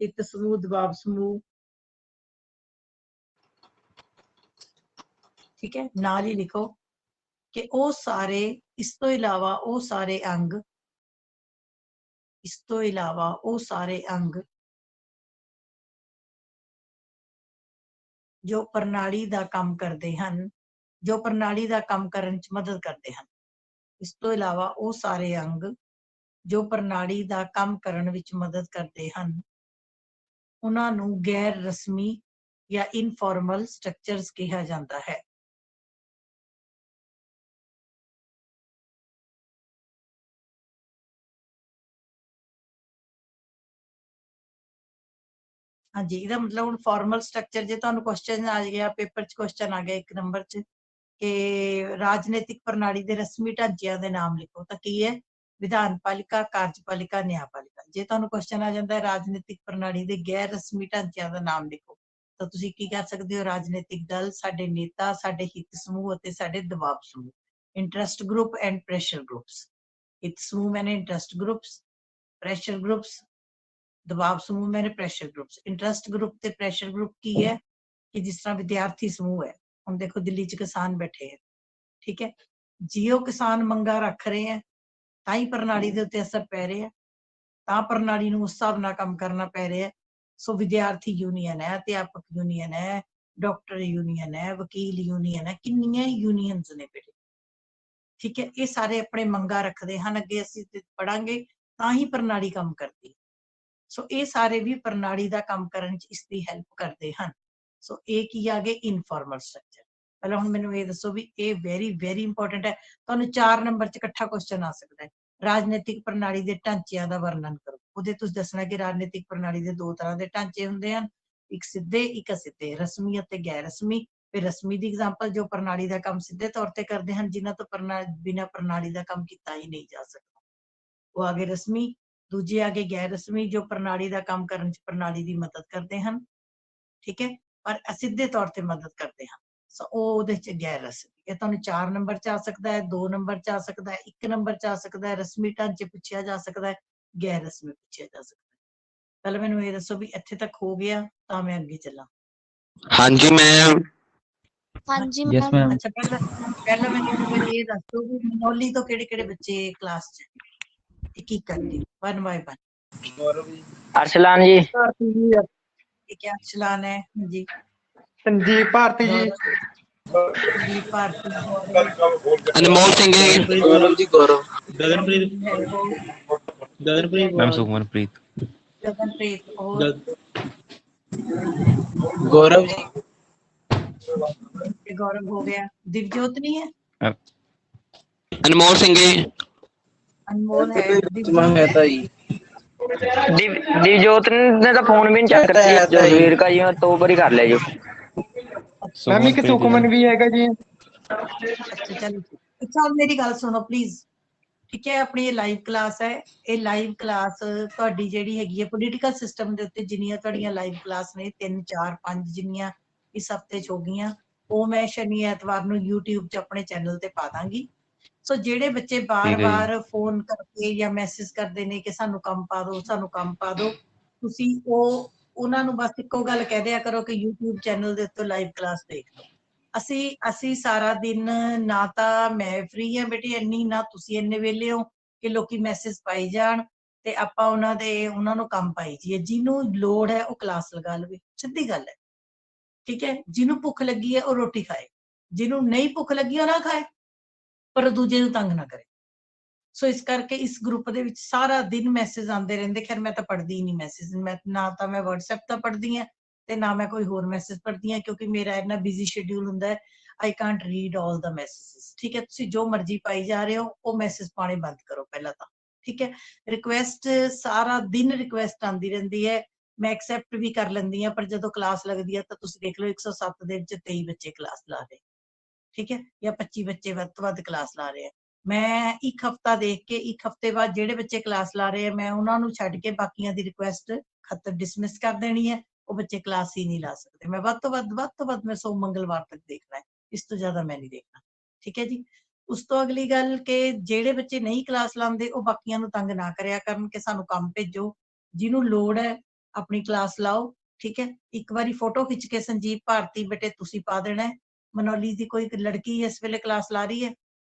हित समूह दबाव समूह, ठीक है, नाल ही लिखो कि वो सारे, इस तो इलावा वो सारे अंग, इस तो इलावा वो सारे अंग जो प्रणाली का काम करते हैं, जो प्रणाली का काम करने च मदद करते हैं। इस तो इलावा वो सारे अंग जो प्रणाली का काम करने विच मदद करते हैं, उन्हां नूं गैर रस्मी या इनफॉर्मल स्ट्रक्चर्स कहा जाता है। हाँ जी, ਇਹਦਾ मतलब ਹੁਣ ਫਾਰਮਲ ਸਟਰਕਚਰ ਜੇ ਤੁਹਾਨੂੰ ਕੁਐਸਚਨ ਆ ਗਿਆ, ਪੇਪਰ 'ਚ ਕੁਐਸਚਨ ਆ ਗਿਆ 1 ਨੰਬਰ 'ਚ ਕਿ ਰਾਜਨੀਤਿਕ ਪ੍ਰਣਾਲੀ ਦੇ ਰਸਮੀ ਢਾਂਚਿਆਂ ਦੇ ਨਾਮ ਲਿਖੋ, ਤਾਂ ਕੀ ਹੈ? ਵਿਧਾਨ ਪਾਲਿਕਾ, ਕਾਰਜਪਾਲਿਕਾ, ਨਿਆਂਪਾਲਿਕਾ। ਜੇ ਤੁਹਾਨੂੰ ਕੁਐਸਚਨ ਆ ਜਾਂਦਾ ਹੈ ਰਾਜਨੀਤਿਕ ਪ੍ਰਣਾਲੀ ਦੇ ਗੈਰ ਰਸਮੀ ਢਾਂਚਿਆਂ ਦਾ ਨਾਮ ਲਿਖੋ, ਤਾਂ ਤੁਸੀਂ ਕੀ ਕਰ ਸਕਦੇ ਹੋ? ਰਾਜਨੀਤਿਕ ਦਲ, ਸਾਡੇ ਨੇਤਾ, ਸਾਡੇ ਹਿੱਤ ਸਮੂਹ ਅਤੇ ਸਾਡੇ ਦਬਾਅ ਸਮੂਹ। Interest group and pressure groups. ਹਿੱਤ ਸਮੂਹ ਮੈਨੇ ਇੰਟਰਸਟ ਗਰੁੱਪਸ, ਪ੍ਰੈਸ਼ਰ ਗਰੁੱਪਸ, दबाव समूह मैंने प्रेशर ग्रुप्स। इंटरस्ट ग्रुप ते प्रेशर ग्रुप की है कि जिस तरह विद्यार्थी समूह है, हम देखो दिल्ली च किसान बैठे हैं, ठीक है, जियो किसान मंगा रख रहे हैं ताई प्रणाली दे उत्ते असर पै रहा है, ता प्रणाली नूं उस हिसाब नाल काम करना पै रहा है। सो विद्यार्थी यूनियन है, अध्यापक यूनियन है, डॉक्टर यूनियन है, वकील यूनियन है, किन्नियां यूनियंस ने बेटे, ठीक है, ये सारे अपने मंगा रखते हैं। अगे असीं पढ़ांगे तां ही प्रणाली काम करती है। सो ये सारे भी प्रणाली का काम करने च इसकी हेल्प करते हैं। सो ये की आ गए इनफॉर्मल स्ट्रक्चर। पहले हुण मैनूं ये दसो भी ये वेरी वेरी इंपॉर्टेंट है, तुहानूं 4 नंबर च इकट्ठा क्वेश्चन आ सकता है। राजनीतिक प्रणाली के ढांचिਆਂ ਦਾ वर्णन करो, ਉਹਦੇ ਤੁਸੀਂ ਦੱਸਣਾ कि राजनीतिक प्रणाली के 2 तरह के ढांचे ਹੁੰਦੇ ਹਨ, एक सिद्धे एक असिद्धे, रस्मी ਅਤੇ गैर रस्मी। फिर रस्मी की एग्जाम्पल जो प्रणाली का काम सीधे तौर पर करते हैं, जिन्हां तो बिना प्रणाली का काम किया ही नहीं जा सकता, वो आगे रस्मी। दूजे आगे गैर रस्मी जो प्रणाली का काम करने च प्रणाली की मदद करते हैं, ठीक है, पर असिद्धे तौर पर मदद करते हैं। सो ਉਹਦੇ ਚ गैर रस्मी। ਇਹ ਤੁਹਾਨੂੰ 4 ਨੰਬਰ ਚ ਆ ਸਕਦਾ है, 2 ਨੰबर ਚ आ सकता है, 1 ਨੰबर ਚ आ सकता है, रस्मी ढांचे पूछा जा सकता है, गैर रस्मी पूछा जा सकता है। पहले मैनूं ये दसो भी इत्थे तक हो गया ਤਾਂ मैं अगे चला। हाँ जी मैम। हाँ जी यस मैम। मैम। अच्छा पहला मैनूं एक बार ये दस दो भी मनोली तो किहड़े-किहड़े बच्चे क्लास च एक एक करके 1 बाय 1। अरसलान जी, भारती जी, ये क्या चलान है जी? संजीव भारती जी, संदीप भारती, गौरव, अनमोल सिंह जी। गौरव जी गौरव। गगनप्रीत है वो, गगनप्रीत मैम सुखमनप्रीत गगनप्रीत और गौरव जी, ये गौरव हो गया। दिव्यजोत नहीं है? अनमोल सिंह जी। अनमोल है, दिव्यजोत मेहता है। जी, दिवजोत ने तो फोन भी नहीं चेक करा जी, जसवीर का जी मैं 2 बारी कर लिया जी। मैम एक सुखमन भी हैगा जी। अच्छा चलो, अच्छा मेरी गल सुनो प्लीज, ठीक है, अपनी ये लाइव क्लास है, ये लाइव क्लास ਤੁਹਾਡੀ ਜਿਹੜੀ ਹੈਗੀ ਹੈ ਪੋਲੀਟੀਕਲ ਸਿਸਟਮ ਦੇ ਉੱਤੇ ਜਿੰਨੀਆਂ ਤੁਹਾਡੀਆਂ ਲਾਈਵ क्लास ਨੇ 3 4 5 ਜਿੰਨੀਆਂ ਇਸ ਹਫਤੇ ਚ ਹੋ ਗਈਆਂ, ਉਹ ਮੈਂ ਸ਼ਨੀ ਐਤਵਾਰ ਨੂੰ YouTube 'ਚ ਆਪਣੇ ਚੈਨਲ ਤੇ ਪਾ ਦਾਂਗੀ। ਸੋ ਜਿਹੜੇ ਬੱਚੇ ਬਾਰ-ਬਾਰ ਫੋਨ ਕਰਕੇ ਜਾਂ ਮੈਸੇਜ ਕਰਦੇ ਨੇ ਕਿ ਸਾਨੂੰ ਕੰਮ ਪਾ ਦਿਓ, ਸਾਨੂੰ ਕੰਮ ਪਾ ਦਿਓ, ਤੁਸੀਂ ਉਹਨਾਂ ਨੂੰ ਬਸ ਇੱਕੋ ਗੱਲ ਕਹਿ ਦਿਆ ਕਰੋ ਕਿ YouTube ਚੈਨਲ ਦੇ ਉੱਤੇ ਲਾਈਵ ਕਲਾਸ ਦੇਖ ਲਓ। ਅਸੀਂ ਸਾਰਾ ਦਿਨ ਨਾ ਤਾਂ ਮੈਂ ਫ੍ਰੀ ਹਾਂ ਬੇਟੀ ਇੰਨੀ, ਨਾ ਤੁਸੀਂ ਇੰਨੇ ਵੇਲੇ ਹੋ ਕਿ ਲੋਕੀ ਮੈਸੇਜ ਪਾਈ ਜਾਣ ਤੇ ਆਪਾਂ ਉਹਨਾਂ ਨੂੰ ਕੰਮ ਪਾਈ ਜਾਈਏ। ਜਿਹਨੂੰ ਲੋੜ ਹੈ ਉਹ ਕਲਾਸ ਲਗਾ ਲਵੇ, ਸਿੱਧੀ ਗੱਲ ਹੈ, ਠੀਕ ਹੈ। ਜਿਹਨੂੰ ਭੁੱਖ ਲੱਗੀ ਹੈ ਉਹ ਰੋਟੀ ਖਾਏ, ਜਿਹਨੂੰ ਨਹੀਂ ਭੁੱਖ ਲੱਗੀ ਉਹ ਨਾ ਖਾਏ, ਪਰ ਦੂਜੇ ਨੂੰ ਤੰਗ ਨਾ ਕਰੇ। ਸੋ ਇਸ ਕਰਕੇ ਇਸ ਗਰੁੱਪ ਦੇ ਵਿੱਚ ਸਾਰਾ ਦਿਨ ਮੈਸੇਜ ਆਉਂਦੇ ਰਹਿੰਦੇ। ਖੈਰ ਮੈਂ ਤਾਂ ਪੜ੍ਹਦੀ ਹੀ ਨਹੀਂ ਮੈਸੇਜ, ਮੈਂ ਨਾ ਤਾਂ ਮੈਂ WhatsApp ਤਾਂ ਪੜ੍ਹਦੀ ਹਾਂ, ਤੇ ਨਾ ਮੈਂ ਕੋਈ ਹੋਰ ਮੈਸੇਜ ਪੜ੍ਹਦੀ ਹਾਂ, ਕਿਉਂਕਿ ਮੇਰਾ ਇੰਨਾ ਬਿਜ਼ੀ ਸ਼ਡਿਊਲ ਹੁੰਦਾ ਹੈ, I can't read all the messages. ਠੀਕ ਹੈ, ਤੁਸੀਂ ਜੋ ਮਰਜ਼ੀ ਪਾਈ ਜਾ ਰਹੇ ਹੋ ਉਹ ਮੈਸੇਜ ਪਾਣੇ ਬੰਦ ਕਰੋ ਪਹਿਲਾਂ ਤਾਂ। ਠੀਕ ਹੈ, ਰਿਕੁਐਸਟ ਸਾਰਾ ਦਿਨ ਰਿਕੁਐਸਟ ਆਉਂਦੀ ਰਹਿੰਦੀ ਹੈ, ਮੈਂ ਐਕਸੈਪਟ ਵੀ ਕਰ ਲੈਂਦੀ ਹਾਂ, ਪਰ ਜਦੋਂ ਕਲਾਸ ਲੱਗਦੀ ਹੈ ਤਾਂ ਤੁਸੀਂ ਦੇਖ ਲਓ 107 ਦੇ ਵਿੱਚ 23 ਬੱਚੇ ਕਲਾਸ ਲਾ ਰਹੇ, ਠੀਕ ਹੈ, ਜਾਂ 25 ਬੱਚੇ ਵੱਧ ਤੋਂ ਵੱਧ ਕਲਾਸ ਲਾ ਰਹੇ ਆ। ਮੈਂ ਇੱਕ ਹਫਤਾ ਦੇਖ ਕੇ ਇੱਕ ਹਫਤੇ ਬਾਅਦ ਜਿਹੜੇ ਬੱਚੇ ਕਲਾਸ ਲਾ ਰਹੇ ਆ ਮੈਂ ਉਹਨਾਂ ਨੂੰ ਛੱਡ ਕੇ ਬਾਕੀਆਂ ਦੀ ਰਿਕੁਐਸਟ ਖਤਮ ਡਿਸਮਿਸ ਕਰ ਦੇਣੀ ਹੈ, ਉਹ ਬੱਚੇ ਕਲਾਸ ਹੀ ਨਹੀਂ ਲਾ ਸਕਦੇ। ਮੈਂ ਵੱਧ ਤੋਂ ਵੱਧ ਮੈਂ 100 ਮੰਗਲਵਾਰ ਤੱਕ ਦੇਖਣਾ ਹੈ, ਇਸ ਤੋਂ ਜ਼ਿਆਦਾ ਮੈਂ ਨਹੀਂ ਦੇਖਣਾ। ਠੀਕ ਹੈ ਜੀ। ਉਸ ਤੋਂ ਅਗਲੀ ਗੱਲ ਕਿ ਜਿਹੜੇ ਬੱਚੇ ਨਹੀਂ ਕਲਾਸ ਲਾਉਂਦੇ ਉਹ ਬਾਕੀਆਂ ਨੂੰ ਤੰਗ ਨਾ ਕਰਿਆ ਕਰਨ ਕਿ ਸਾਨੂੰ ਕੰਮ ਭੇਜੋ, ਜਿਹਨੂੰ ਲੋੜ ਹੈ ਆਪਣੀ ਕਲਾਸ ਲਾਓ। ਠੀਕ ਹੈ, ਇੱਕ ਵਾਰੀ ਫੋਟੋ ਖਿੱਚ ਕੇ ਸੰਜੀਵ ਭਾਰਤੀ ਬੇਟੇ ਤੁਸੀਂ ਪਾ ਦੇਣਾ। ਮਨੋਲੀ ਦੀ ਕੋਈ ਲੜਕੀ ਇਸ ਵੇਲੇ ਕਲਾਸ ਲਾ ਰਹੀ ਹੈ?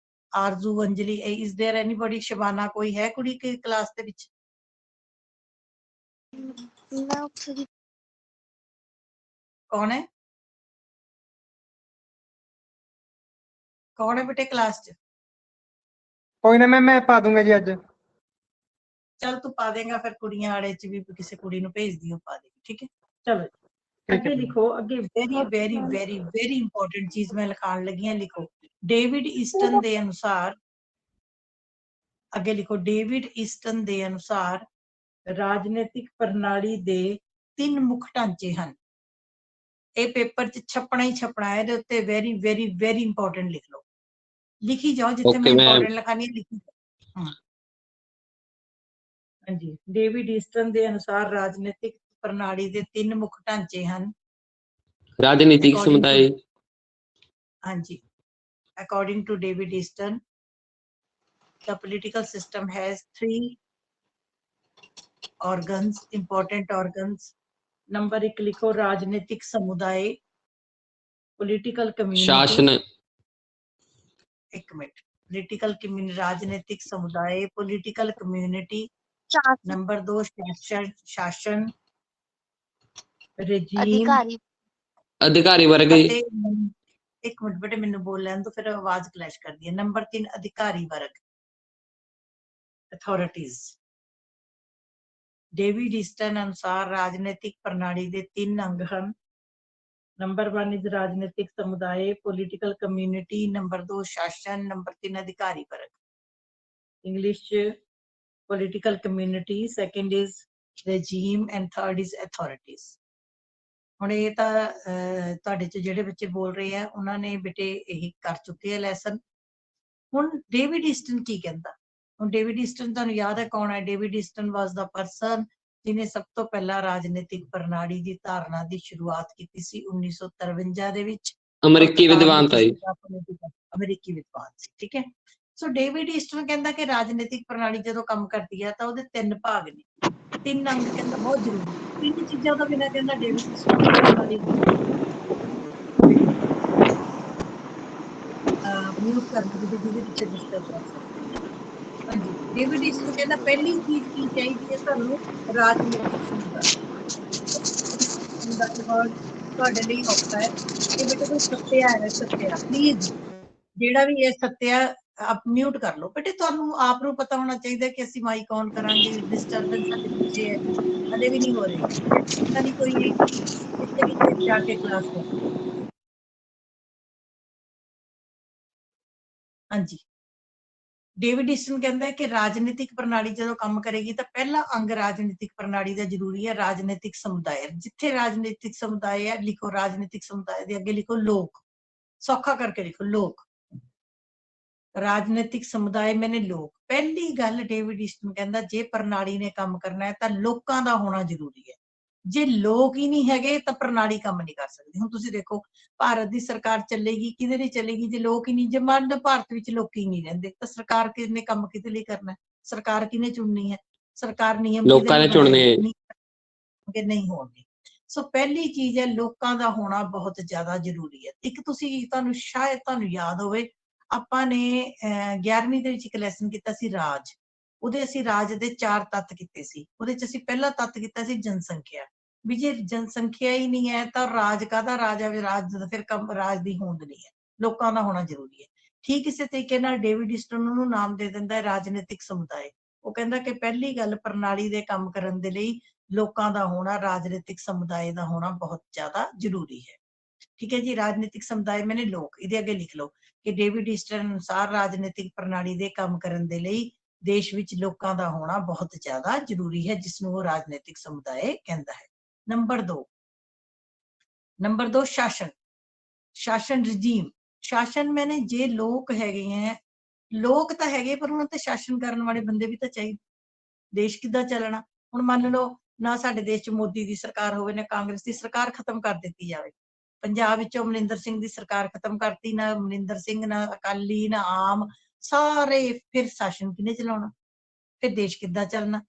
Arzoo, Anjali, is there anybody? Shabana, ਕੋਈ ਹੈ ਕੁੜੀ ਕਿ ਕਲਾਸ ਦੇ ਵਿੱਚ? ਮੈਂ ਉੱਥੇ ਦੀ ਕੌਣ ਹੈ? ਕੌਣ ਹੈ ਬੇਟੇ ਕਲਾਸ 'ਚ? ਕੋਈ ਨਾ ਮੈਮ, ਮੈਂ ਪਾ ਦੂੰਗਾ ਜੀ ਅੱਜ। ਚੱਲ ਤੂੰ ਪਾ ਦੇਗਾ, ਫਿਰ ਕੁੜੀਆਂ ਵਾਲੇ 'ਚ ਵੀ ਕਿਸੇ ਕੁੜੀ ਨੂੰ ਭੇਜ ਦਿਓ, ਪਾ ਦੇਗੀ। ਠੀਕ ਹੈ, ਚਲੋ ਅੱਗੇ ਲਿਖੋ। ਅੱਗੇ very very very very important ਚੀਜ਼ ਮੈਂ ਲਿਖਾਉਣ ਲੱਗੀ ਹਾਂ, ਲਿਖੋ। ਡੇਵਿਡ ਈਸਟਨ ਦੇ ਅਨੁਸਾਰ, ਅੱਗੇ ਲਿਖੋ, ਡੇਵਿਡ ਈਸਟਨ ਦੇ ਅਨੁਸਾਰ ਰਾਜਨੀਤਿਕ ਪ੍ਰਣਾਲੀ ਦੇ 3 ਮੁੱਖ ਢਾਂਚੇ ਹਨ। ਇਹ ਪੇਪਰ 'ਚ ਛਪਣਾ ਹੀ ਛਪਣਾ ਹੈ, ਇਹਦੇ ਉੱਤੇ ਵੈਰੀ ਵੈਰੀ ਵੈਰੀ ਇੰਪੋਰਟੈਂਟ ਲਿਖ ਲਓ। ਲਿਖੀ ਜਾਓ, ਜਿੱਥੇ ਮੈਂ ਇੰਪੋਰਟੈਂਟ ਲਿਖਾਣੀ ਹੈ ਲਿਖੀ ਜਾਓ। ਹਾਂਜੀ, ਡੇਵਿਡ ਈਸਟਨ ਦੇ ਅਨੁਸਾਰ ਰਾਜਨੀਤਿਕ ਪ੍ਰਣਾਲੀ ਦੇ 3 ਮੁੱਖ ਢਾਂਚੇ ਹਨ। ਰਾਜਨੀਤਿਕ ਸਮੁਦਾਇ। ਹਾਂਜੀ, according to David Easton, the political system has 3 organs, important organs. Number 1 लिखो, राजनीतिक समुदाय, पॉलिटिकल कम्युनिटी। शासन। एक मिनट, पॉलिटिकल कम्युनिटी, राजनीतिक समुदाय, पॉलिटिकल कम्युनिटी। नंबर 2 शासन, regime, अधिकारी वर्ग। एक मिनट बेटे, मैंने बोल लें तो फिर आवाज क्लैश कर दी है। नंबर 3 अधिकारी वर्ग, अथॉरिटीज। डेविड ईस्टन अनुसार राजनीतिक प्रणाली के 3 अंग हैं। नंबर 1 इज राजनीतिक समुदाय, पॉलिटिकल कम्युनिटी। नंबर 2 शासन। नंबर 3 अधिकारी वर्ग। English political community, second is regime and third is authorities. ਹੁਣ ਇਹ ਤਾਂ ਤੁਹਾਡੇ ਚ ਜਿਹੜੇ ਬੱਚੇ ਬੋਲ ਰਹੇ ਆ ਉਹਨਾਂ ਨੇ ਬੇਟੇ ਇਹੀ ਕਰ ਚੁੱਕੇ ਆ ਲੈਸਨ। ਹੁਣ ਡੇਵਿਡ ਈਸਟਨ ਕੀ ਕਹਿੰਦਾ? ਹੁਣ ਡੇਵਿਡ ਈਸਟਨ ਤੁਹਾਨੂੰ ਯਾਦ ਹੈ ਕੌਣ ਹੈ? ਡੇਵਿਡ ਈਸਟਨ ਵਾਸ ਦਾ ਪਰਸਨ ਜਿਹਨੇ ਸਭ ਤੋਂ ਪਹਿਲਾਂ ਰਾਜਨੀਤਿਕ ਪ੍ਰਣਾਲੀ ਦੀ ਧਾਰਨਾ ਦੀ ਸ਼ੁਰੂਆਤ ਕੀਤੀ ਸੀ 1953 ਦੇ ਵਿੱਚ। ਅਮਰੀਕੀ ਵਿਦਵਾਨ था। ਅਮਰੀਕੀ ਵਿਦਵਾਨ ਸੀ। ਠੀਕ ਹੈ, ਸੋ ਡੇਵਿਡ ਈਸਟਨ ਕਹਿੰਦਾ ਕਿ ਰਾਜਨੀਤਿਕ ਪ੍ਰਣਾਲੀ ਜਦੋਂ ਕੰਮ ਕਰਦੀ ਹੈ ਤਾਂ ਉਹਦੇ 3 ਭਾਗ ਨੇ, 3 ਅੰਗ ਕਹਿੰਦਾ ਬਹੁਤ ਜ਼ਰੂਰੀ। 3 ਚੀਜ਼ਾਂ ਤੋਂ ਬਿਨਾਂ ਕਹਿੰਦਾ ਡੇਵਿਡ ਈਸਟਨ ਪ੍ਰਣਾਲੀ ਮਿਊਟ ਕਰ ਦਿੰਦੇ ਜਿਹਦੇ ਪਿੱਛੇ ਡਿਸਟਰਬ ਕਰ ਸਕਦੇ। ਹਾਂਜੀ, ਡੇਵਿਡ ਈਸਟਨ ਕਹਿੰਦਾ ਪਹਿਲੀ ਚੀਜ਼ ਕੀ ਚਾਹੀਦੀ ਹੈ ਤੁਹਾਨੂੰ? ਰਾਜਨੀਤਿਕ ਸਮੁਦਾਇ। ਤੁਹਾਡੇ ਲਈ ਔਖਾ ਹੈ ਇਹ ਬੇਟੇ, ਕੋਈ ਸੱਤਿਆ ਹੈ, ਸੱਤਿਆ ਪਲੀਜ਼, ਜਿਹੜਾ ਵੀ ਇਹ ਸੱਤਿਆ ਆਪ ਮਿਊਟ ਕਰ ਲਓ ਬੇਟੇ। ਤੁਹਾਨੂੰ ਆਪ ਨੂੰ ਪਤਾ ਹੋਣਾ ਚਾਹੀਦਾ ਕਿ ਅਸੀਂ ਮਾਈਕ ਔਨ ਕਰਾਂਗੇ, ਡਿਸਟਰਬੈਂਸ ਸਾਡੇ ਪਿੱਛੇ ਹੈ, ਹਲੇ ਵੀ ਨਹੀਂ ਹੋ ਰਹੀ। ਪਤਾ ਨਹੀਂ ਕੋਈ ਕਿੱਥੇ ਕਿੱਥੇ ਜਾ ਕੇ ਕਲਾਸ ਕਰ। ਹਾਂਜੀ, ਡੇਵਿਡ ਈਸਟਨ ਕਹਿੰਦਾ ਹੈ ਕਿ ਰਾਜਨੀਤਿਕ ਪ੍ਰਣਾਲੀ ਜਦੋਂ ਕੰਮ ਕਰੇਗੀ ਤਾਂ ਪਹਿਲਾ ਅੰਗ ਰਾਜਨੀਤਿਕ ਪ੍ਰਣਾਲੀ ਦਾ ਜ਼ਰੂਰੀ ਹੈ ਰਾਜਨੀਤਿਕ ਸਮੁਦਾਇ। ਜਿੱਥੇ ਰਾਜਨੀਤਿਕ ਸਮੁਦਾਇ ਹੈ ਲਿਖੋ ਰਾਜਨੀਤਿਕ ਸਮੁਦਾਇ ਦੇ ਅੱਗੇ ਲਿਖੋ ਲੋਕ, ਸੌਖਾ ਕਰਕੇ ਲਿਖੋ ਲੋਕ। ਰਾਜਨੀਤਿਕ ਸਮੁਦਾਇ ਮੈਨੇ ਲੋਕ। ਪਹਿਲੀ ਗੱਲ ਡੇਵਿਡ ਈਸਟਨ ਕਹਿੰਦਾ ਜੇ ਪ੍ਰਣਾਲੀ ਨੇ ਕੰਮ ਕਰਨਾ ਹੈ ਤਾਂ ਲੋਕਾਂ ਦਾ ਹੋਣਾ ਜ਼ਰੂਰੀ ਹੈ। ਜੇ ਲੋਕ ਹੀ ਨਹੀਂ ਹੈਗੇ ਤਾਂ ਪ੍ਰਣਾਲੀ ਕੰਮ ਨਹੀਂ ਕਰ ਸਕਦੀ। ਹੁਣ ਤੁਸੀਂ ਦੇਖੋ ਭਾਰਤ ਦੀ ਸਰਕਾਰ ਚੱਲੇਗੀ ਕਿਹਦੇ ਲਈ ਚੱਲੇਗੀ? ਜੇ ਲੋਕ ਹੀ ਨਹੀਂ, ਜੇ ਮੰਨ ਭਾਰਤ ਵਿੱਚ ਲੋਕ ਹੀ ਨਹੀਂ ਰਹਿੰਦੇ ਤਾਂ ਸਰਕਾਰ ਕਿਹਨੇ ਕੰਮ ਕਿਹਦੇ ਲਈ ਕਰਨਾ? ਸਰਕਾਰ ਕਿਹਨੇ ਚੁਣਨੀ ਹੈ? ਸਰਕਾਰ ਨਿਯਮ ਲੋਕਾਂ ਨੇ ਚੁਣਨੇ ਕਿ ਨਹੀਂ ਹੋਣਗੇ। ਸੋ ਪਹਿਲੀ ਚੀਜ਼ ਹੈ ਲੋਕਾਂ ਦਾ ਹੋਣਾ ਬਹੁਤ ਜ਼ਿਆਦਾ ਜ਼ਰੂਰੀ ਹੈ। ਇੱਕ ਤੁਸੀਂ ਤੁਹਾਨੂੰ ਸ਼ਾਇਦ ਤੁਹਾਨੂੰ ਯਾਦ ਹੋਵੇ ਆਪਾਂ ਨੇ 11ਵੀਂ ਦੇ ਵਿੱਚ ਇੱਕ ਲੈਸਨ ਕੀਤਾ ਸੀ ਰਾਜ। ਉਹਦੇ ਅਸੀਂ ਰਾਜ ਦੇ 4 ਤੱਤ ਕੀਤੇ ਸੀ। ਉਹਦੇ ਚ ਅਸੀਂ ਪਹਿਲਾ ਤੱਤ ਕੀਤਾ ਸੀ ਜਨਸੰਖਿਆ, ਵੀ ਜੇ ਜਨਸੰਖਿਆ ਹੀ ਨਹੀਂ ਹੈ ਤਾਂ ਰਾਜ ਕਾਹਦਾ ਰਾਜ ਹੈ? ਰਾਜ ਦਾ ਫਿਰ ਕੰਮ ਰਾਜ ਦੀ ਹੋਂਦ ਨਹੀਂ ਹੈ, ਲੋਕਾਂ ਦਾ ਹੋਣਾ ਜ਼ਰੂਰੀ ਹੈ। ਠੀਕ ਇਸੇ ਤਰੀਕੇ ਨਾਲ ਡੇਵਿਡ ਈਸਟਨ ਨੂੰ ਨਾਮ ਦੇ ਦਿੰਦਾ ਹੈ ਰਾਜਨੀਤਿਕ ਸਮੁਦਾਇ। ਉਹ ਕਹਿੰਦਾ ਕਿ ਪਹਿਲੀ ਗੱਲ ਪ੍ਰਣਾਲੀ ਦੇ ਕੰਮ ਕਰਨ ਦੇ ਲਈ ਲੋਕਾਂ ਦਾ ਹੋਣਾ, ਰਾਜਨੀਤਿਕ ਸਮੁਦਾਇ ਦਾ ਹੋਣਾ ਬਹੁਤ ਜ਼ਿਆਦਾ ਜ਼ਰੂਰੀ ਹੈ। ठीक है जी, राजनीतिक समुदाय मैंने लोग ਇਹਦੇ ਅੱਗੇ ਲਿਖ ਲਓ ਕਿ ਡੇਵਿਡ ਈਸਟਨ ਅਨੁਸਾਰ ਰਾਜਨੀਤਿਕ ਪ੍ਰਣਾਲੀ ਦੇ ਕੰਮ ਕਰਨ ਦੇ ਲਈ ਦੇਸ਼ ਵਿੱਚ ਲੋਕਾਂ ਦਾ ਹੋਣਾ ਬਹੁਤ ਜ਼ਿਆਦਾ ਜ਼ਰੂਰੀ ਹੈ, ਜਿਸ ਨੂੰ ਉਹ ਰਾਜਨੀਤਿਕ ਸਮੁਦਾਇ ਕਹਿੰਦਾ ਹੈ। ਨੰਬਰ 2 शासन ਰਜੀਮ। शासन मैंने जे लोग हैगे हैं, लोग ਤਾਂ ਹੈਗੇ ਪਰ ਉਹਨਾਂ ਤੇ ਸ਼ਾਸਨ ਕਰਨ ਵਾਲੇ ਬੰਦੇ ਵੀ ਤਾਂ ਚਾਹੀਦੇ। ਦੇਸ਼ ਕਿੱਦਾਂ ਚੱਲਣਾ? ਹੁਣ ਮੰਨ ਲਓ ਨਾ ਸਾਡੇ ਦੇਸ਼ 'ਚ ਮੋਦੀ ਦੀ ਸਰਕਾਰ ਹੋਵੇ ਨਾ ਕਾਂਗਰਸ ਦੀ ਸਰਕਾਰ, ਖਤਮ ਕਰ ਦਿੱਤੀ ਜਾਵੇ। ਪੰਜਾਬ ਵਿੱਚੋਂ ਅਮਰਿੰਦਰ ਸਿੰਘ ਦੀ ਸਰਕਾਰ ਖਤਮ ਕਰਤੀ, ਨਾ ਅਮਰਿੰਦਰ ਸਿੰਘ, ਨਾ ਅਕਾਲੀ, ਨਾ ਆਮ, ਸਾਰੇ। ਫਿਰ ਸ਼ਾਸਨ ਕਿਹਨੇ ਚਲਾਉਣਾ? ਫਿਰ ਦੇਸ਼ ਕਿੱਦਾਂ ਚੱਲਣਾ?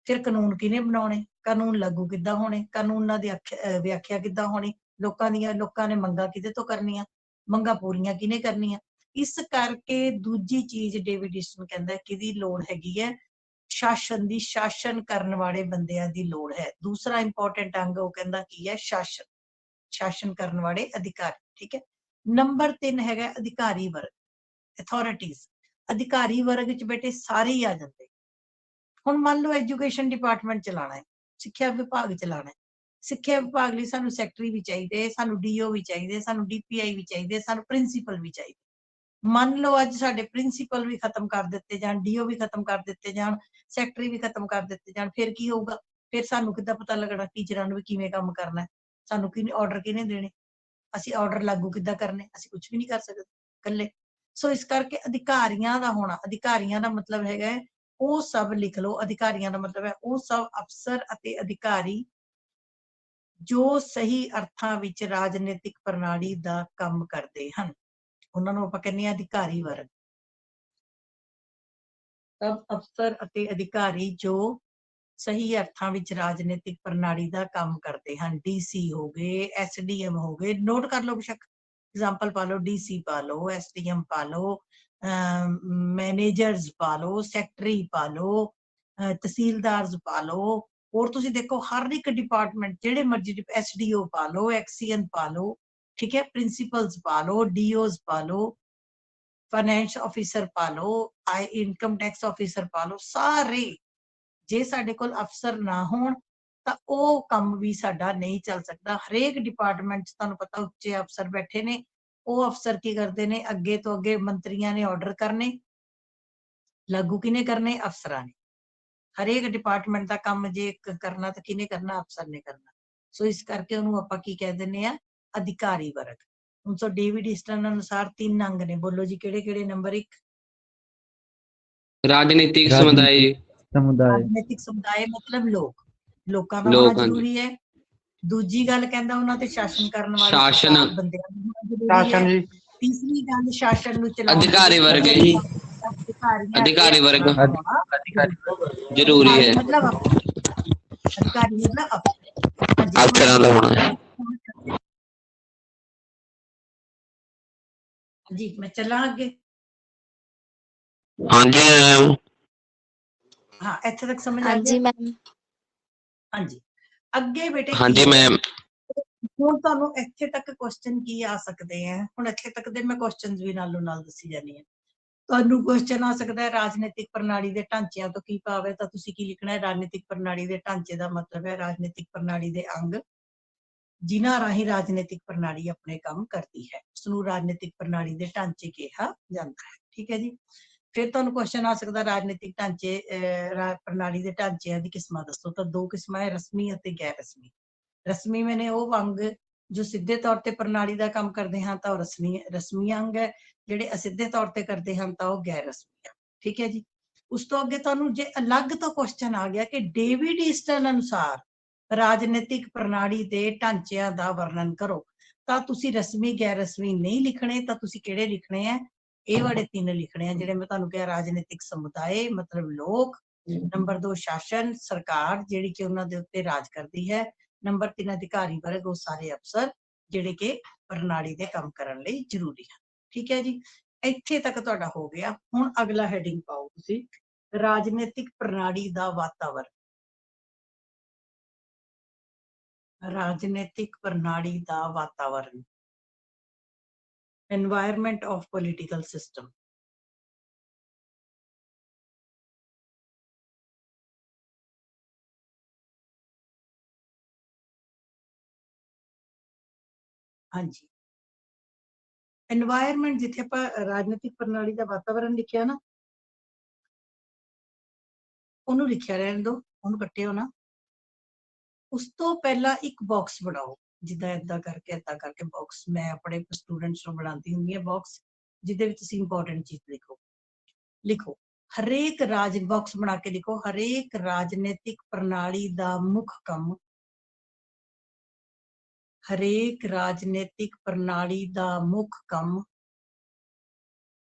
ਫਿਰ ਕਾਨੂੰਨ ਕਿਹਨੇ ਬਣਾਉਣੇ? ਕਾਨੂੰਨ ਲਾਗੂ ਕਿੱਦਾਂ ਹੋਣੇ? ਕਾਨੂੰਨਾਂ ਦੀ ਵਿਆਖਿਆ ਕਿੱਦਾਂ ਹੋਣੀ? ਲੋਕਾਂ ਨੇ ਮੰਗਾਂ ਕਿਹਦੇ ਤੋਂ ਕਰਨੀਆਂ? ਮੰਗਾਂ ਪੂਰੀਆਂ ਕਿਹਨੇ ਕਰਨੀਆਂ? ਇਸ ਕਰਕੇ ਦੂਜੀ ਚੀਜ਼ ਡੇਵਿਡ ਈਸਟਨ ਕਹਿੰਦਾ ਕਿਹਦੀ ਲੋੜ ਹੈਗੀ ਹੈ? ਸ਼ਾਸਨ ਦੀ, ਸ਼ਾਸਨ ਕਰਨ ਵਾਲੇ ਬੰਦਿਆਂ ਦੀ ਲੋੜ ਹੈ। ਦੂਸਰਾ ਇੰਪੋਰਟੈਂਟ ਅੰਗ ਉਹ ਕਹਿੰਦਾ ਕੀ ਹੈ? शासन करने वाले अधिकारी। ठीक है। नंबर 3 हैगा अधिकारी वर्ग, अथॉरिटीज। अधिकारी वर्ग च बेटे सारे ही आ जाते। हुण मान लो एजुकेशन डिपार्टमेंट चलाना है, सिक्ख्या विभाग चलाना है, सिक्ख्या विभाग लई सानू सैकटरी भी चाहिए, सानू डीओ भी चाहिए, सानू डीपीआई भी चाहिए, सानू प्रिंसीपल भी चाहिए। मान लो अज साडे प्रिंसीपल भी खत्म कर दिते जान, डीओ भी खत्म कर दिते जान, सैकटरी भी खत्म कर दिते जान, फिर की होगा? फिर सानू किद्दां पता लगना टीचरां नूं भी किवें काम करना है? सानू किने ऑर्डर किने देने? ਅਸੀਂ ਆਰਡਰ ਲਾਗੂ ਕਿੱਦਾਂ ਕਰਨੇ? ਅਸੀਂ ਕੁਝ ਵੀ ਨਹੀਂ ਕਰ ਸਕਦੇ ਇਕੱਲੇ। ਸੋ ਇਸ ਕਰਕੇ ਅਧਿਕਾਰੀਆਂ ਦਾ ਹੋਣਾ, ਅਧਿਕਾਰੀਆਂ ਦਾ ਮਤਲਬ ਹੈਗਾ ਉਹ ਸਭ ਲਿਖ ਲਓ। ਅਧਿਕਾਰੀਆਂ ਦਾ ਮਤਲਬ ਹੈ ਉਹ ਸਭ ਅਫਸਰ ਅਤੇ ਅਧਿਕਾਰੀ ਜੋ ਸਹੀ ਅਰਥਾਂ ਵਿੱਚ ਰਾਜਨੀਤਿਕ ਪ੍ਰਣਾਲੀ ਦਾ ਕੰਮ ਕਰਦੇ ਹਨ, ਉਹਨਾਂ ਨੂੰ ਆਪਾਂ ਕਹਿੰਦੇ ਆ ਅਧਿਕਾਰੀ ਵਰਗ। ਸਭ ਅਫਸਰ ਅਤੇ ਅਧਿਕਾਰੀ ਜੋ ਸਹੀ ਅਰਥਾਂ ਵਿੱਚ ਰਾਜਨੀਤਿਕ ਪ੍ਰਣਾਲੀ ਦਾ ਕੰਮ ਕਰਦੇ ਹਨ। ਡੀਸੀ ਹੋ ਗਏ, ਐਸਡੀਐਮ ਹੋ ਗਏ, ਨੋਟ ਕਰ ਲਓ ਬੇਸ਼ੱਕ, ਐਗਜ਼ਾਮਪਲ ਪਾ ਲਓ, ਡੀਸੀ ਪਾ ਲਓ, ਐਸਡੀਐਮ ਪਾ ਲਓ, ਮੈਨੇਜਰਸ ਪਾ ਲਓ, ਸੈਕਟਰੀ ਪਾ ਲਓ, ਤਹਿਸੀਲਦਾਰਸ ਪਾ ਲਓ। ਹੋਰ ਤੁਸੀਂ ਦੇਖੋ ਹਰ ਇੱਕ ਡਿਪਾਰਟਮੈਂਟ ਜਿਹੜੇ ਮਰਜ਼ੀ, ਐਸਡੀਓ ਪਾ ਲਓ, ਐਕਸੀਐਨ ਪਾ ਲਓ, ਠੀਕ ਹੈ, ਪ੍ਰਿੰਸੀਪਲਸ ਪਾ ਲਓ, ਡੀਓਜ਼ ਪਾ ਲਓ, ਫਾਈਨੈਂਸ ਆਫੀਸਰ ਪਾ ਲਓ, ਇਨਕਮ ਟੈਕਸ ਆਫੀਸਰ ਪਾ ਲਓ। ਸਾਰੇ ਜੇ ਸਾਡੇ ਕੋਲ ਅਫਸਰ ਨਾ ਹੋਣ ਤਾਂ ਉਹ ਕੰਮ ਵੀ ਸਾਡਾ ਨਹੀਂ ਚੱਲ ਸਕਦਾ। ਹਰੇਕ ਡਿਪਾਰਟਮੈਂਟ 'ਚ ਤੁਹਾਨੂੰ ਪਤਾ ਉੱਚੇ ਅਫਸਰ ਬੈਠੇ ਨੇ, ਉਹ ਅਫਸਰ ਕੀ ਕਰਦੇ ਨੇ? ਅੱਗੇ ਤੋਂ ਅੱਗੇ ਮੰਤਰੀਆਂ ਨੇ ਆਰਡਰ ਕਰਨੇ, ਲਾਗੂ ਕਿਹਨੇ ਕਰਨੇ? ਅਫਸਰਾਂ ਨੇ। ਹਰੇਕ ਡਿਪਾਰਟਮੈਂਟ ਦਾ ਕੰਮ ਜੇ ਕਰਨਾ ਤਾਂ ਕਿਹਨੇ ਕਰਨਾ? ਅਫਸਰ ਨੇ ਕਰਨਾ। ਸੋ ਇਸ ਕਰਕੇ ਉਹਨੂੰ ਆਪਾਂ ਕੀ ਕਹਿ ਦਿੰਦੇ ਆ? ਅਧਿਕਾਰੀ ਵਰਗ। ਹੁਣ ਸੋ ਡੇਵਿਡ ਈਸਟਨ ਅਨੁਸਾਰ 3 ਅੰਗ ਨੇ, ਬੋਲੋ ਜੀ ਕਿਹੜੇ ਕਿਹੜੇ? ਨੰਬਰ 1 ਰਾਜਨੀਤਿਕ ਸਮੁਦਾਇ। ਰਾਜਨੀਤਿਕ ਸਮੁਦਾਇ ਮਤਲਬ ਲੋਕਾਂ ਦਾ ਹੋਣਾ ਜ਼ਰੂਰੀ ਹੈ। ਦੂਜੀ ਗੱਲ ਕਹਿੰਦਾ ਉਹਨਾਂ ਤੇ ਸ਼ਾਸਨ ਕਰਨ ਵਾਲੇ ਸਰਕਾਰ ਬੰਦਿਆਂ ਦਾ ਹੋਣਾ ਜ਼ਰੂਰੀ ਹੈ। ਜੀ ਤੀਸਰੀ ਗੱਲ ਸ਼ਾਸਨ ਨੂੰ ਚਲਾਉਣ ਅਧਿਕਾਰੀ ਵਰਗ ਹੀ, ਅਧਿਕਾਰੀ ਵਰਗ ਜ਼ਰੂਰੀ ਹੈ। ਮਤਲਬ ਅਧਿਕਾਰੀ ਮਤਲਬ ਅਫਸਰਾਂ ਦਾ ਹੋਣਾ। ਜੀ ਮੈਂ ਚੱਲਾਂ ਅੱਗੇ। ਹਾਂਜੀ ਹਾਂ ਇੱਥੇ ਤੱਕ ਸਮਝ ਆ हाँ ਗਿਆ? जी मैम। ਹਾਂਜੀ ਅੱਗੇ ਬੇਟੇ ਹਾਂਜੀ ਮੈਮ। ਹੁਣ ਤੁਹਾਨੂੰ ਇੱਥੇ ਤੱਕ ਕੁਐਸਚਨ ਕੀ ਆ ਸਕਦੇ ਆ? ਹੁਣ ਇੱਥੇ ਤੱਕ ਦੇ ਮੈਂ ਕੁਐਸਚਨਸ ਵੀ ਨਾਲੋਂ ਨਾਲ ਦੱਸੀ ਜਾਨੀ ਆ। ਤੁਹਾਨੂੰ ਕੁਐਸਚਨ ਆ ਸਕਦਾ ਹੈ ਰਾਜਨੀਤਿਕ ਪ੍ਰਣਾਲੀ ਦੇ ਢਾਂਚਿਆਂ ਤੋਂ ਕੀ ਭਾਵ ਹੈ? ਤਾਂ ਤੁਸੀਂ ਕੀ ਲਿਖਣਾ ਹੈ? ਰਾਜਨੀਤਿਕ ਪ੍ਰਣਾਲੀ ਦੇ ਢਾਂਚੇ ਦਾ ਮਤਲਬ ਹੈ ਰਾਜਨੀਤਿਕ ਪ੍ਰਣਾਲੀ ਦੇ ਅੰਗ ਜਿਨ੍ਹਾਂ ਰਾਹੀਂ ਰਾਜਨੀਤਿਕ ਪ੍ਰਣਾਲੀ ਆਪਣੇ ਕੰਮ ਕਰਦੀ ਹੈ, ਉਸਨੂੰ ਰਾਜਨੀਤਿਕ ਪ੍ਰਣਾਲੀ ਦੇ ਢਾਂਚੇ ਕਿਹਾ ਜਾਂਦਾ ਹੈ। ਠੀਕ ਹੈ ਜੀ। ਫਿਰ ਤੁਹਾਨੂੰ ਕੁਐਸਚਨ ਆ ਸਕਦਾ ਰਾਜਨੀਤਿਕ ਢਾਂਚੇ ਪ੍ਰਣਾਲੀ ਦੇ ਢਾਂਚਿਆਂ ਦੀ ਕਿਸਮਾਂ ਦੱਸੋ। ਤਾਂ 2 ਕਿਸਮਾਂ ਹੈ, ਰਸਮੀ ਅਤੇ ਗੈਰ ਰਸਮੀ। ਰਸਮੀ ਮੈਨੇ ਉਹ ਅੰਗ ਜੋ ਸਿੱਧੇ ਤੌਰ ਤੇ ਪ੍ਰਣਾਲੀ ਦਾ ਕੰਮ ਕਰਦੇ ਹਨ ਤਾਂ ਉਹ ਰਸਮੀ ਅੰਗ ਹੈ, ਜਿਹੜੇ ਅਸਿੱਧੇ ਤੌਰ ਤੇ ਕਰਦੇ ਹਨ ਤਾਂ ਉਹ ਗੈਰ ਰਸਮੀ ਆ। ਠੀਕ ਹੈ ਜੀ। ਉਸ ਤੋਂ ਅੱਗੇ ਤੁਹਾਨੂੰ ਜੇ ਅਲੱਗ ਤੋਂ ਕੁਐਸਚਨ ਆ ਗਿਆ ਕਿ ਡੇਵਿਡ ਈਸਟਨ ਅਨੁਸਾਰ ਰਾਜਨੀਤਿਕ ਪ੍ਰਣਾਲੀ ਦੇ ਢਾਂਚਿਆਂ ਦਾ ਵਰਣਨ ਕਰੋ, ਤਾਂ ਤੁਸੀਂ ਰਸਮੀ ਗੈਰ ਰਸਮੀ ਨਹੀਂ ਲਿਖਣੇ, ਤਾਂ ਤੁਸੀਂ ਕਿਹੜੇ ਲਿਖਣੇ ਆ? ਇਹ ਵਾਲੇ 3 ਲਿਖਣੇ ਆ ਜਿਹੜੇ ਮੈਂ ਤੁਹਾਨੂੰ ਕਿਹਾ। ਰਾਜਨੀਤਿਕ ਸਮੁਦਾਇ ਮਤਲਬ ਲੋਕ, ਨੰਬਰ 2 ਸ਼ਾਸਨ ਸਰਕਾਰ ਜਿਹੜੀ ਕਿ ਉਹਨਾਂ ਦੇ ਉੱਤੇ ਰਾਜ ਕਰਦੀ ਹੈ, ਨੰਬਰ 3 ਅਧਿਕਾਰੀ ਵਰਗ ਉਹ ਸਾਰੇ ਅਫਸਰ ਜਿਹੜੇ ਕਿ ਪ੍ਰਣਾਲੀ ਦੇ ਕੰਮ ਕਰਨ ਲਈ ਜ਼ਰੂਰੀ ਹਨ। ਠੀਕ ਹੈ ਜੀ। ਇੱਥੇ ਤੱਕ ਤੁਹਾਡਾ ਹੋ ਗਿਆ। ਹੁਣ ਅਗਲਾ ਹੈਡਿੰਗ ਪਾਓ ਤੁਸੀਂ, ਰਾਜਨੀਤਿਕ ਪ੍ਰਣਾਲੀ ਦਾ ਵਾਤਾਵਰਣ। ਰਾਜਨੀਤਿਕ ਪ੍ਰਣਾਲੀ ਦਾ ਵਾਤਾਵਰਣ, environment of political system। ਹਾਂਜੀ एनवायरमेंट जिथे आप राजनीतिक प्रणाली का वातावरण लिखिया ना ਉਹਨੂੰ ਲਿਖਿਆ ਰਹਿਣ ਦੋ, ਉਹਨੂੰ ਕੱਟਿਓ ਨਾ। ਉਸ ਤੋਂ ਪਹਿਲਾਂ ਇੱਕ ਬਾਕਸ ਬਣਾਓ, ਜਿੱਦਾਂ ਏਦਾਂ ਕਰਕੇ ਬਾਕਸ ਮੈਂ ਆਪਣੇ ਸਟੂਡੈਂਟਸ ਨੂੰ ਬਣਾਉਂਦੀ ਹੁੰਦੀ ਹਾਂ ਬਾਕਸ, ਜਿਹਦੇ ਵਿੱਚ ਤੁਸੀਂ ਇੰਪੋਰਟੈਂਟ ਚੀਜ਼ ਲਿਖੋ ਹਰੇਕ ਬਾਕਸ ਬਣਾ ਕੇ ਲਿਖੋ ਹਰੇਕ ਰਾਜਨੀਤਿਕ ਪ੍ਰਣਾਲੀ ਦਾ ਮੁੱਖ ਕੰਮ, ਹਰੇਕ ਰਾਜਨੀਤਿਕ ਪ੍ਰਣਾਲੀ ਦਾ ਮੁੱਖ ਕੰਮ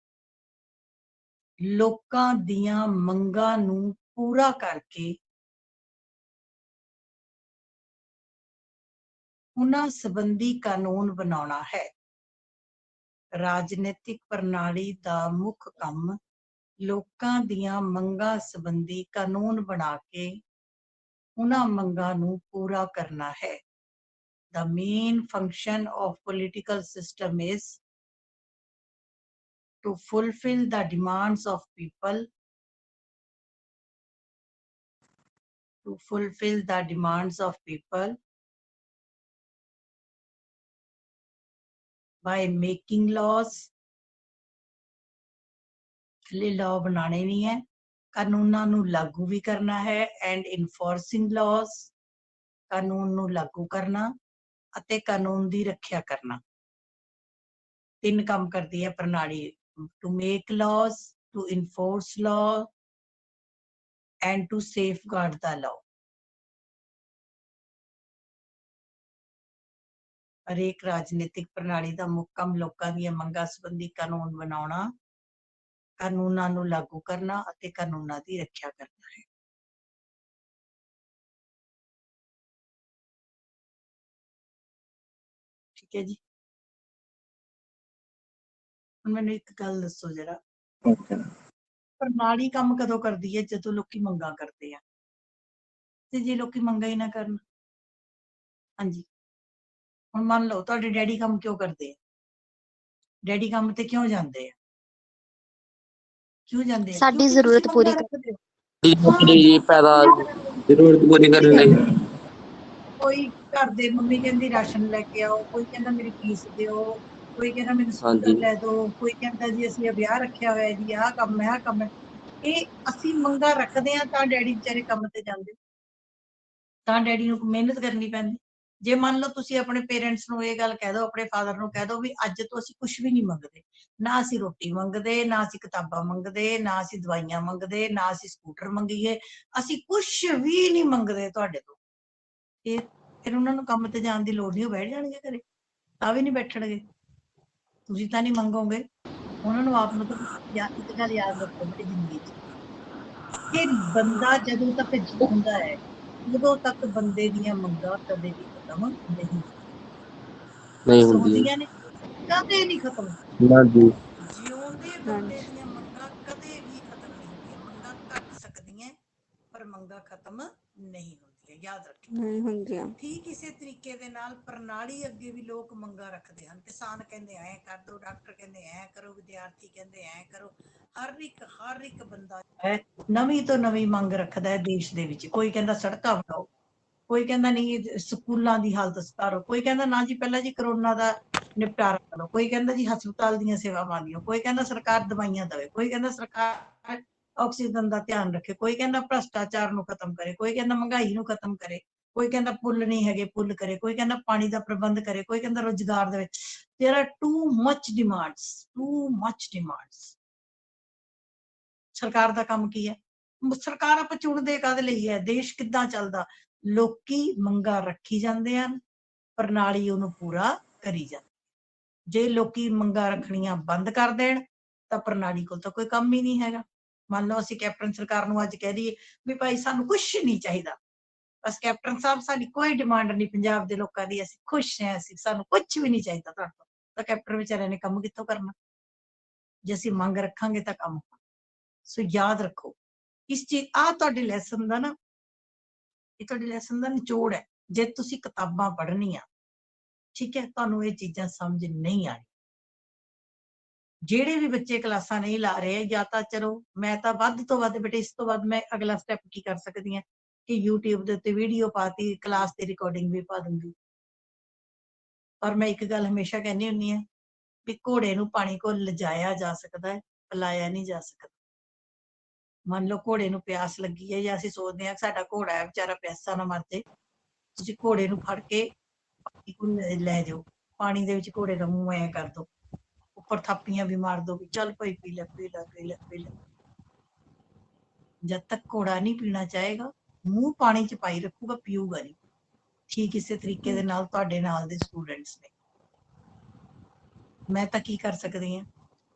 ਲੋਕਾਂ ਦੀਆਂ ਮੰਗਾਂ ਨੂੰ ਪੂਰਾ ਕਰਕੇ ਉਹਨਾਂ ਸੰਬੰਧੀ ਕਾਨੂੰਨ ਬਣਾਉਣਾ ਹੈ। ਰਾਜਨੀਤਿਕ ਪ੍ਰਣਾਲੀ ਦਾ ਮੁੱਖ ਕੰਮ ਲੋਕਾਂ ਦੀਆਂ ਮੰਗਾਂ ਸੰਬੰਧੀ ਕਾਨੂੰਨ ਬਣਾ ਕੇ ਉਹਨਾਂ ਮੰਗਾਂ ਨੂੰ ਪੂਰਾ ਕਰਨਾ ਹੈ। The main function of political system is to fulfill the demands of people, by making laws, खाली law बनाने नहीं है, कानूनां नू लागू भी करना है, and enforcing laws, कानून नू लागू करना ਅਤੇ ਕਾਨੂੰਨ ਦੀ ਰੱਖਿਆ ਕਰਨਾ। 3 ਕੰਮ ਕਰਦੀ ਹੈ ਪ੍ਰਣਾਲੀ, to make laws, to enforce law and to safeguard the law। ਹਰੇਕ ਰਾਜਨੀਤਿਕ ਪ੍ਰਣਾਲੀ ਦਾ ਮੁੱਖ ਕੰਮ ਲੋਕਾਂ ਦੀਆਂ ਮੰਗਾਂ ਸੰਬੰਧੀ ਕਾਨੂੰਨ ਬਣਾਉਣਾ, ਕਾਨੂੰਨਾਂ ਨੂੰ ਲਾਗੂ ਕਰਨਾ ਅਤੇ ਕਾਨੂੰਨਾਂ ਦੀ ਰੱਖਿਆ ਕਰਨਾ ਹੈ। ਠੀਕ ਹੈ ਜੀ। ਹੁਣ ਮੈਨੂੰ ਇੱਕ ਗੱਲ ਦੱਸੋ ਜਰਾ, ਪ੍ਰਣਾਲੀ ਕੰਮ ਕਦੋਂ ਕਰਦੀ ਹੈ? ਜਦੋਂ ਲੋਕੀ ਮੰਗਾਂ ਕਰਦੇ ਆ, ਤੇ ਜੇ ਲੋਕੀ ਮੰਗਾਂ ਹੀ ਨਾ ਕਰਨ। ਹਾਂਜੀ ਹੁਣ ਮੰਨ ਲਓ ਤੁਹਾਡੇ ਡੈਡੀ ਕੰਮ ਕਿਉਂ ਕਰਦੇ ਆ? ਡੈਡੀ ਕੰਮ ਤੇ ਕਿਉਂ ਜਾਂਦੇ ਆ? ਕਿਉਂ ਜਾਂਦੇ ਆ? ਸਾਡੀ ਕਿਉਂਕਿ ਜ਼ਰੂਰਤ ਤੁਸੀਂ ਪੂਰੀ ਮੰਗਾਂ ਰੱਖਦੇ ਹੋ। ਨੌਕਰੀ ਪੈਦਾ ਜ਼ਰੂਰਤ ਪੂਰੀ ਕਰਨ ਲਈ। ਕੋਈ ਘਰ ਦੇ ਮੰਮੀ ਕਹਿੰਦੀ ਰਾਸ਼ਨ ਲੈ ਕੇ ਆਓ, ਕੋਈ ਕਹਿੰਦਾ ਮੇਰੀ ਫੀਸ ਦਿਓ, ਕੋਈ ਕਹਿੰਦਾ ਮੈਨੂੰ ਸਕੂਟਰ ਹਾਂਜੀ ਲੈ ਦਿਓ, ਕੋਈ ਕਹਿੰਦਾ ਜੀ ਅਸੀਂ ਵਿਆਹ ਰੱਖਿਆ ਹੋਇਆ ਜੀ, ਆਹ ਕੰਮ ਹੈ ਆਹ ਕੰਮ ਹੈ। ਇਹ ਅਸੀਂ ਮੰਗਾਂ ਰੱਖਦੇ ਹਾਂ ਤਾਂ ਡੈਡੀ ਵਿਚਾਰੇ ਕੰਮ ਤੇ ਜਾਂਦੇ, ਤਾਂ ਡੈਡੀ ਨੂੰ ਮਿਹਨਤ ਕਰਨੀ ਪੈਂਦੀ। ਜੇ ਮੰਨ ਲਓ ਤੁਸੀਂ ਆਪਣੇ ਪੇਰੈਂਟਸ ਨੂੰ ਇਹ ਗੱਲ ਕਹਿ ਦਿਓ, ਆਪਣੇ ਫਾਦਰ ਨੂੰ ਕਹਿ ਦਿਓ ਵੀ ਅੱਜ ਤੋਂ ਅਸੀਂ ਕੁਝ ਵੀ ਨਹੀਂ ਮੰਗਦੇ, ਨਾ ਅਸੀਂ ਰੋਟੀ ਮੰਗਦੇ, ਨਾ ਅਸੀਂ ਕਿਤਾਬਾਂ ਮੰਗਦੇ, ਨਾ ਅਸੀਂ ਦਵਾਈਆਂ ਮੰਗਦੇ, ਨਾ ਅਸੀਂ ਸਕੂਟਰ ਮੰਗੀਏ, ਅਸੀਂ ਕੁਝ ਵੀ ਨਹੀਂ ਮੰਗਦੇ ਤੁਹਾਡੇ ਤੋਂ, ਫਿਰ ਉਹਨਾਂ ਨੂੰ ਕੰਮ ਤੇ ਜਾਣ ਦੀ ਲੋੜ ਨਹੀਂ, ਉਹ ਬੈਠ ਜਾਣਗੇ ਘਰੇ, ਤਾਂ ਵੀ ਨਹੀਂ ਬੈਠਣਗੇ। ਤੁਸੀਂ ਤਾਂ ਨਹੀਂ ਮੰਗੋਗੇ, ਉਹਨਾਂ ਨੂੰ ਆਪ ਨੂੰ ਤਾਂ ਇੱਕ ਗੱਲ ਯਾਦ ਰੱਖੋ ਬੜੀ ਜ਼ਿੰਦਗੀ 'ਚ, ਕਿ ਬੰਦਾ ਜਦੋਂ ਤੱਕ ਜਿਉਂਦਾ ਹੈ ਉਦੋਂ ਤੱਕ ਬੰਦੇ ਦੀਆਂ ਮੰਗਾਂ ਕਦੇ ਵੀ ਖਤਮ ਨਹੀਂ ਹੁੰਦੀ ਸੌਂਦੀਆਂ ਨੇ, ਕਦੇ ਨਹੀਂ ਖਤਮ। ਨਾ ਜੀ। ਜਿਉਂਦੇ ਬੰਦੇ ਦੀਆਂ ਮੰਗਾਂ ਕਦੇ ਵੀ ਖਤਮ ਨਹੀਂ ਹੁੰਦੀਆਂ। ਮੰਗਾਂ ਘਟ ਸਕਦੀਆਂ ਪਰ ਮੰਗਾਂ ਖਤਮ ਨਹੀਂ ਹੁੰਦੀਆਂ, ਯਾਦ ਰੱਖਿਓ। ਨਹੀਂ ਹੁੰਦੀਆਂ। ਠੀਕ ਇਸੇ ਤਰੀਕੇ ਦੇ ਨਾਲ ਪ੍ਰਣਾਲੀ ਅੱਗੇ ਵੀ ਲੋਕ ਮੰਗਾਂ ਰੱਖਦੇ ਹਨ। ਕਿਸਾਨ ਕਹਿੰਦੇ ਐ ਕਰ ਦੋ, ਡਾਕਟਰ ਕਹਿੰਦੇ ਐ ਕਰੋ, ਵਿਦਿਆਰਥੀ ਕਹਿੰਦੇ ਐ ਕਰੋ। ਹਰ ਇੱਕ ਬੰਦਾ ਹੈ ਨਵੀਂ ਤੋਂ ਨਵੀਂ ਮੰਗ ਰੱਖਦਾ ਹੈ ਦੇਸ਼ ਦੇ ਵਿੱਚ। ਕੋਈ ਕਹਿੰਦਾ ਸੜਕਾਂ ਬਣਾਓ, ਕੋਈ ਕਹਿੰਦਾ ਨਹੀਂ ਸਕੂਲਾਂ ਦੀ ਹਾਲਤ ਸੁਧਾਰੋ, ਕੋਈ ਕਹਿੰਦਾ ਨਾ ਜੀ ਪਹਿਲਾਂ ਜੀ ਕਰੋਨਾ ਦਾ ਨਿਪਟਾਰਾ ਕਰੋ, ਕੋਈ ਕਹਿੰਦਾ ਜੀ ਹਸਪਤਾਲ ਦੀਆਂ ਸੇਵਾਵਾਂ ਦਿਓ, ਕੋਈ ਕਹਿੰਦਾ ਸਰਕਾਰ ਦਵਾਈਆਂ ਦੇਵੇ, ਕੋਈ ਕਹਿੰਦਾ ਸਰਕਾਰ ਆਕਸੀਜਨ ਦਾ ਧਿਆਨ ਰੱਖੇ, ਕੋਈ ਕਹਿੰਦਾ ਭ੍ਰਸ਼ਟਾਚਾਰ ਨੂੰ ਖਤਮ ਕਰੇ, ਕੋਈ ਕਹਿੰਦਾ ਮਹਿੰਗਾਈ ਨੂੰ ਖਤਮ ਕਰੇ, ਕੋਈ ਕਹਿੰਦਾ ਪੁੱਲ ਨਹੀਂ ਹੈਗੇ ਪੁੱਲ ਕਰੇ, ਕੋਈ ਕਹਿੰਦਾ ਪਾਣੀ ਦਾ ਪ੍ਰਬੰਧ ਕਰੇ, ਕੋਈ ਕਹਿੰਦਾ ਰੋਜ਼ਗਾਰ ਦੇਵੇ। ਦੇयर आर ਟੂ ਮਚ ਡਿਮਾਂਡਸ। ਸਰਕਾਰ ਦਾ ਕੰਮ ਕੀ ਹੈ? ਸਰਕਾਰ ਆਪਾਂ ਚੁਣਦੇ ਕਾਹਦੇ ਲਈ ਹੈ? ਦੇਸ਼ ਕਿੱਦਾਂ ਚੱਲਦਾ? ਲੋਕੀ ਮੰਗਾਂ ਰੱਖੀ ਜਾਂਦੇ ਹਨ, ਪ੍ਰਣਾਲੀ ਉਹਨੂੰ ਪੂਰਾ ਕਰੀ ਜਾਂਦੀ। ਜੇ ਲੋਕੀ ਮੰਗਾਂ ਰੱਖਣੀਆਂ ਬੰਦ ਕਰ ਦੇਣ ਤਾਂ ਪ੍ਰਣਾਲੀ ਕੋਲ ਤਾਂ ਕੋਈ ਕੰਮ ਹੀ ਨਹੀਂ ਹੈਗਾ। ਮੰਨ ਲਓ ਅਸੀਂ ਕੈਪਟਨ ਸਰਕਾਰ ਨੂੰ ਅੱਜ ਕਹਿ ਦਈਏ ਵੀ ਭਾਈ ਸਾਨੂੰ ਕੁਛ ਨਹੀਂ ਚਾਹੀਦਾ, ਬਸ ਕੈਪਟਨ ਸਾਹਿਬ ਸਾਡੀ ਕੋਈ ਡਿਮਾਂਡ ਨਹੀਂ ਪੰਜਾਬ ਦੇ ਲੋਕਾਂ ਦੀ, ਅਸੀਂ ਖੁਸ਼ ਹਾਂ, ਅਸੀਂ ਸਾਨੂੰ ਕੁਛ ਵੀ ਨਹੀਂ ਚਾਹੀਦਾ ਤੁਹਾਡੇ ਤੋਂ, ਤਾਂ ਕੈਪਟਨ ਵਿਚਾਰਿਆਂ ਨੇ ਕੰਮ ਕਿੱਥੋਂ ਕਰਨਾ? ਜੇ ਅਸੀਂ ਮੰਗ ਰੱਖਾਂਗੇ ਤਾਂ ਕੰਮ। ਸੋ ਯਾਦ ਰੱਖੋ ਇਸ ਚੀਜ਼, ਆਹ ਤੁਹਾਡੇ ਲੈਸਨ ਦਾ ਨਾ, ਇਹ ਤੁਹਾਡੇ ਲੈਸਨ ਦਾ ਨਿਚੋੜ ਹੈ। ਜੇ ਤੁਸੀਂ ਕਿਤਾਬਾਂ ਪੜ੍ਹਨੀਆਂ, ਠੀਕ ਹੈ, ਤੁਹਾਨੂੰ ਇਹ ਚੀਜ਼ਾਂ ਸਮਝ ਨਹੀਂ ਆਣੀ। ਜਿਹੜੇ ਵੀ ਬੱਚੇ ਕਲਾਸਾਂ ਨਹੀਂ ਲਾ ਰਹੇ, ਜਾਂ ਤਾਂ ਚਲੋ ਮੈਂ ਤਾਂ ਵੱਧ ਤੋਂ ਵੱਧ ਬੇਟੇ, ਇਸ ਤੋਂ ਵੱਧ ਮੈਂ ਅਗਲਾ ਸਟੈਪ ਕੀ ਕਰ ਸਕਦੀ ਹਾਂ ਕਿ YouTube ਦੇ ਉੱਤੇ ਵੀਡੀਓ ਪਾਤੀ, ਕਲਾਸ ਦੀ ਰਿਕਾਰਡਿੰਗ ਵੀ ਪਾ ਦੂੰਗੀ। ਪਰ ਮੈਂ ਇੱਕ ਗੱਲ ਹਮੇਸ਼ਾ ਕਹਿੰਦੀ ਹੁੰਦੀ ਹਾਂ ਵੀ ਘੋੜੇ ਨੂੰ ਪਾਣੀ ਕੋਲ ਲਿਜਾਇਆ ਜਾ ਸਕਦਾ ਹੈ, ਪਿਲਾਇਆ ਨਹੀਂ ਜਾ ਸਕਦਾ। ਮੰਨ ਲਓ ਘੋੜੇ ਨੂੰ ਪਿਆਸ ਲੱਗੀ ਹੈ, ਜਾਂ ਅਸੀਂ ਸੋਚਦੇ ਹਾਂ ਸਾਡਾ ਘੋੜਾ ਹੈ ਵਿਚਾਰਾ ਪਿਆਸਾ ਨਾ ਮਰ ਜੇ, ਤੁਸੀਂ ਘੋੜੇ ਨੂੰ ਫੜ ਕੇ ਪਾਣੀ ਕੋਲ ਲੈ ਜਾਓ, ਪਾਣੀ ਦੇ ਵਿੱਚ ਘੋੜੇ ਦਾ ਮੂੰਹ ਐ ਕਰ ਦੋ, ਉੱਪਰ ਥਾਪੀਆਂ ਵੀ ਮਾਰ ਦੋ ਵੀ ਚੱਲ ਭਾਈ ਪੀ ਲੈ ਪੀ ਲੈ ਪੀ ਲੈ ਪੀ ਲੈ। ਜਦ ਤੱਕ ਘੋੜਾ ਨਹੀਂ ਪੀਣਾ ਚਾਹੇਗਾ, ਮੂੰਹ ਪਾਣੀ 'ਚ ਪਾਈ ਰੱਖੂਗਾ, ਪੀਊਗਾ ਨਹੀਂ। ਠੀਕ ਇਸੇ ਤਰੀਕੇ ਦੇ ਨਾਲ ਤੁਹਾਡੇ ਨਾਲ ਦੇ ਸਟੂਡੈਂਟਸ ਨੇ। ਮੈਂ ਤਾਂ ਕੀ ਕਰ ਸਕਦੀ ਹਾਂ,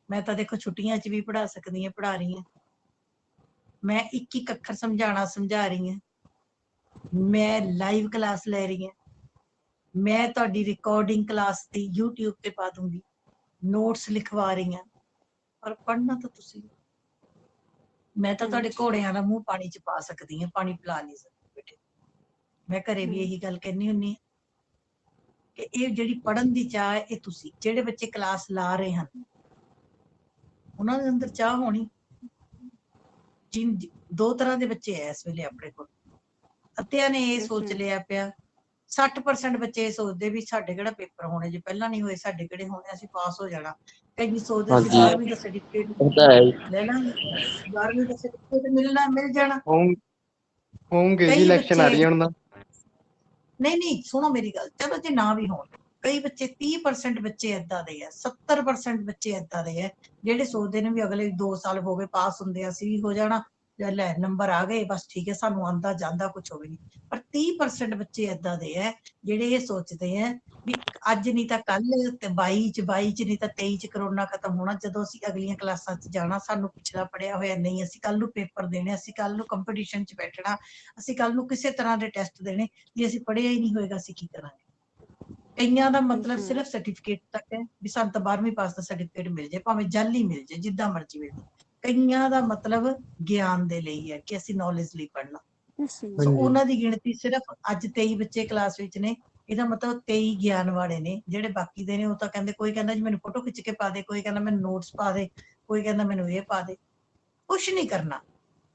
ਮੈਂ ਤਾਂ ਦੇਖੋ ਛੁੱਟੀਆਂ 'ਚ ਵੀ ਪੜ੍ਹਾ ਸਕਦੀ ਹਾਂ, ਪੜ੍ਹਾ ਰਹੀ ਹਾਂ। ਮੈਂ ਇੱਕ ਇੱਕ ਅੱਖਰ ਸਮਝਾ ਰਹੀ ਹਾਂ। ਮੈਂ ਲਾਈਵ ਕਲਾਸ ਲੈ ਰਹੀ ਹਾਂ। ਮੈਂ ਤੁਹਾਡੀ ਰਿਕਾਰਡਿੰਗ ਕਲਾਸ ਦੀ YouTube ਤੇ ਪਾ ਦੂੰਗੀ, ਨੋਟਸ ਲਿਖਵਾ ਰਹੀ ਹਾਂ, ਪਰ ਪੜ੍ਹਨਾ ਤਾਂ ਤੁਸੀਂ। ਮੈਂ ਤਾਂ ਤੁਹਾਡੇ ਘੋੜਿਆਂ ਦਾ ਮੂੰਹ ਪਾਣੀ 'ਚ ਪਾ ਸਕਦੀ ਹਾਂ, ਪਾਣੀ ਪਿਲਾ ਨਹੀਂ ਸਕਦੀ ਬੇਟੇ। ਮੈਂ ਘਰੇ ਵੀ ਇਹੀ ਗੱਲ ਕਹਿੰਦੀ ਹੁੰਦੀ ਹਾਂ ਕਿ ਇਹ ਜਿਹੜੀ ਪੜ੍ਹਨ ਦੀ ਚਾਹ ਹੈ, ਇਹ ਤੁਸੀਂ ਜਿਹੜੇ ਬੱਚੇ ਕਲਾਸ ਲਾ ਰਹੇ ਹਨ ਉਹਨਾਂ ਦੇ ਅੰਦਰ ਚਾਹ ਹੋਣੀ। ਦੋ ਤਰ੍ਹਾਂ ਦੇ ਬੱਚੇ ਐ ਇਸ ਵੇਲੇ ਆਪਣੇ ਕੋਲ। ਅੱਧਿਆਂ ਨੇ ਇਹ ਸੋਚ ਲਿਆ ਪਿਆ, 60% ਬੱਚੇ ਇਹ ਸੋਚਦੇ ਵੀ ਸਾਡੇ ਕਿਹੜਾ ਪੇਪਰ ਹੋਣੇ, ਜੇ ਪਹਿਲਾਂ ਨਹੀਂ ਹੋਏ ਸਾਡੇ ਕਿਹੜੇ ਹੋਣੇ, ਅਸੀਂ ਪਾਸ ਹੋ ਜਾਣਾ। ਕਈ ਸੋਚਦੇ ਅਸੀਂ ਹਾਂਜੀ 12ਵੀਂ ਦਾ ਸਰਟੀਫਿਕੇਟ ਉਹ ਤਾਂ ਹੈ ਜੀ। ਲੈ ਲਾਂਗੇ, 12ਵੀਂ ਦਾ ਸਰਟੀਫਿਕੇਟ ਮਿਲ ਜਾਣਾ। ਹੋਣਗੇ ਜੀ, ਕਈ ਇਲੈਕਸ਼ਨ ਆ ਬੱਚੇ ਰਹੀ ਹੈ ਹੁਣ ਤਾਂ। ਨਹੀਂ ਸੁਣੋ ਮੇਰੀ ਗੱਲ, ਚਲੋ ਜੇ ਨਾ ਵੀ ਹੋਣ, ਕਈ ਬੱਚੇ 30% ਬੱਚੇ ਏਦਾਂ ਦੇ ਆ, 70% ਬੱਚੇ ਏਦਾਂ ਦੇ ਆ ਜਿਹੜੇ ਸੋਚਦੇ ਨੇ ਵੀ ਅਗਲੇ 2 ਸਾਲ ਹੋ ਗਏ ਪਾਸ ਹੁੰਦੇ, ਅਸੀਂ ਵੀ ਹੋ ਜਾਣਾ, ਜਾਂ ਲੈ ਨੰਬਰ ਆ ਗਏ ਬਸ ਠੀਕ ਹੈ, ਸਾਨੂੰ ਆਂਦਾ ਜਾਂਦਾ ਕੁਝ ਹੋਵੇ ਨਹੀਂ। ਪਰ 30% ਬੱਚੇ ਏਦਾਂ ਦੇ ਆ ਜਿਹੜੇ ਇਹ ਸੋਚਦੇ ਆ ਵੀ ਅੱਜ ਨਹੀਂ ਤਾਂ ਕੱਲ, ਤੇ 22 ਚ ਨਹੀਂ ਤਾਂ 23 ਚ ਕਰੋਨਾ ਖਤਮ ਹੋਣਾ, ਜਦੋਂ ਅਸੀਂ ਅਗਲੀਆਂ ਕਲਾਸਾਂ 'ਚ ਜਾਣਾ ਸਾਨੂੰ ਪਿਛਲਾ ਪੜਿਆ ਹੋਇਆ ਨਹੀਂ, ਅਸੀਂ ਕੱਲ ਨੂੰ ਪੇਪਰ ਦੇਣੇ, ਅਸੀਂ ਕੱਲ ਨੂੰ ਕੰਪੀਟੀਸ਼ਨ 'ਚ ਬੈਠਣਾ, ਅਸੀਂ ਕੱਲ ਨੂੰ ਕਿਸੇ ਤਰ੍ਹਾਂ ਦੇ ਟੈਸਟ ਦੇਣੇ, ਜੇ ਅਸੀਂ ਪੜ੍ਹਿਆ ਹੀ ਨਹੀਂ ਹੋਏਗਾ ਅਸੀਂ ਕੀ ਕਰਾਂਗੇ। ਕਈਆਂ ਦਾ ਮਤਲਬ ਸਿਰਫ ਸਰਟੀਫਿਕੇਟ ਤੱਕ ਹੈ ਵੀ ਸਾਨੂੰ ਤਾਂ 12ਵੀਂ ਪਾਸ ਦਾ ਸਰਟੀਫਿਕੇਟ ਮਿਲ ਜਾਏ, ਭਾਵੇਂ ਜਾਲੀ ਮਿਲ ਜਾਏ, ਜਿੱਦਾਂ ਮਰਜ਼ੀ ਮਿਲ ਜਾਏ। ਕਈਆਂ ਦਾ ਮਤਲਬ ਗਿਆਨ ਦੇ ਲਈ ਹੈ ਕਿ ਅਸੀਂ ਨੌਲੇਜ ਲਈ ਪੜ੍ਹਨਾ। ਸੋ ਉਹਨਾਂ ਦੀ ਗਿਣਤੀ ਸਿਰਫ ਅੱਜ 23 ਬੱਚੇ ਕਲਾਸ ਵਿੱਚ ਨੇ, ਇਹਦਾ ਮਤਲਬ 23 ਗਿਆਨ ਵਾਲੇ ਨੇ। ਜਿਹੜੇ ਬਾਕੀ ਦੇ ਨੇ ਉਹ ਤਾਂ ਕਹਿੰਦੇ, ਕੋਈ ਕਹਿੰਦਾ ਜੀ ਮੈਨੂੰ ਫੋਟੋ ਖਿੱਚ ਕੇ ਪਾ ਦੇ, ਕੋਈ ਕਹਿੰਦਾ ਮੈਨੂੰ ਨੋਟਸ ਪਾ ਦੇ, ਕੋਈ ਕਹਿੰਦਾ ਮੈਨੂੰ ਇਹ ਪਾ ਦੇ। ਕੁਛ ਨਹੀਂ ਕਰਨਾ।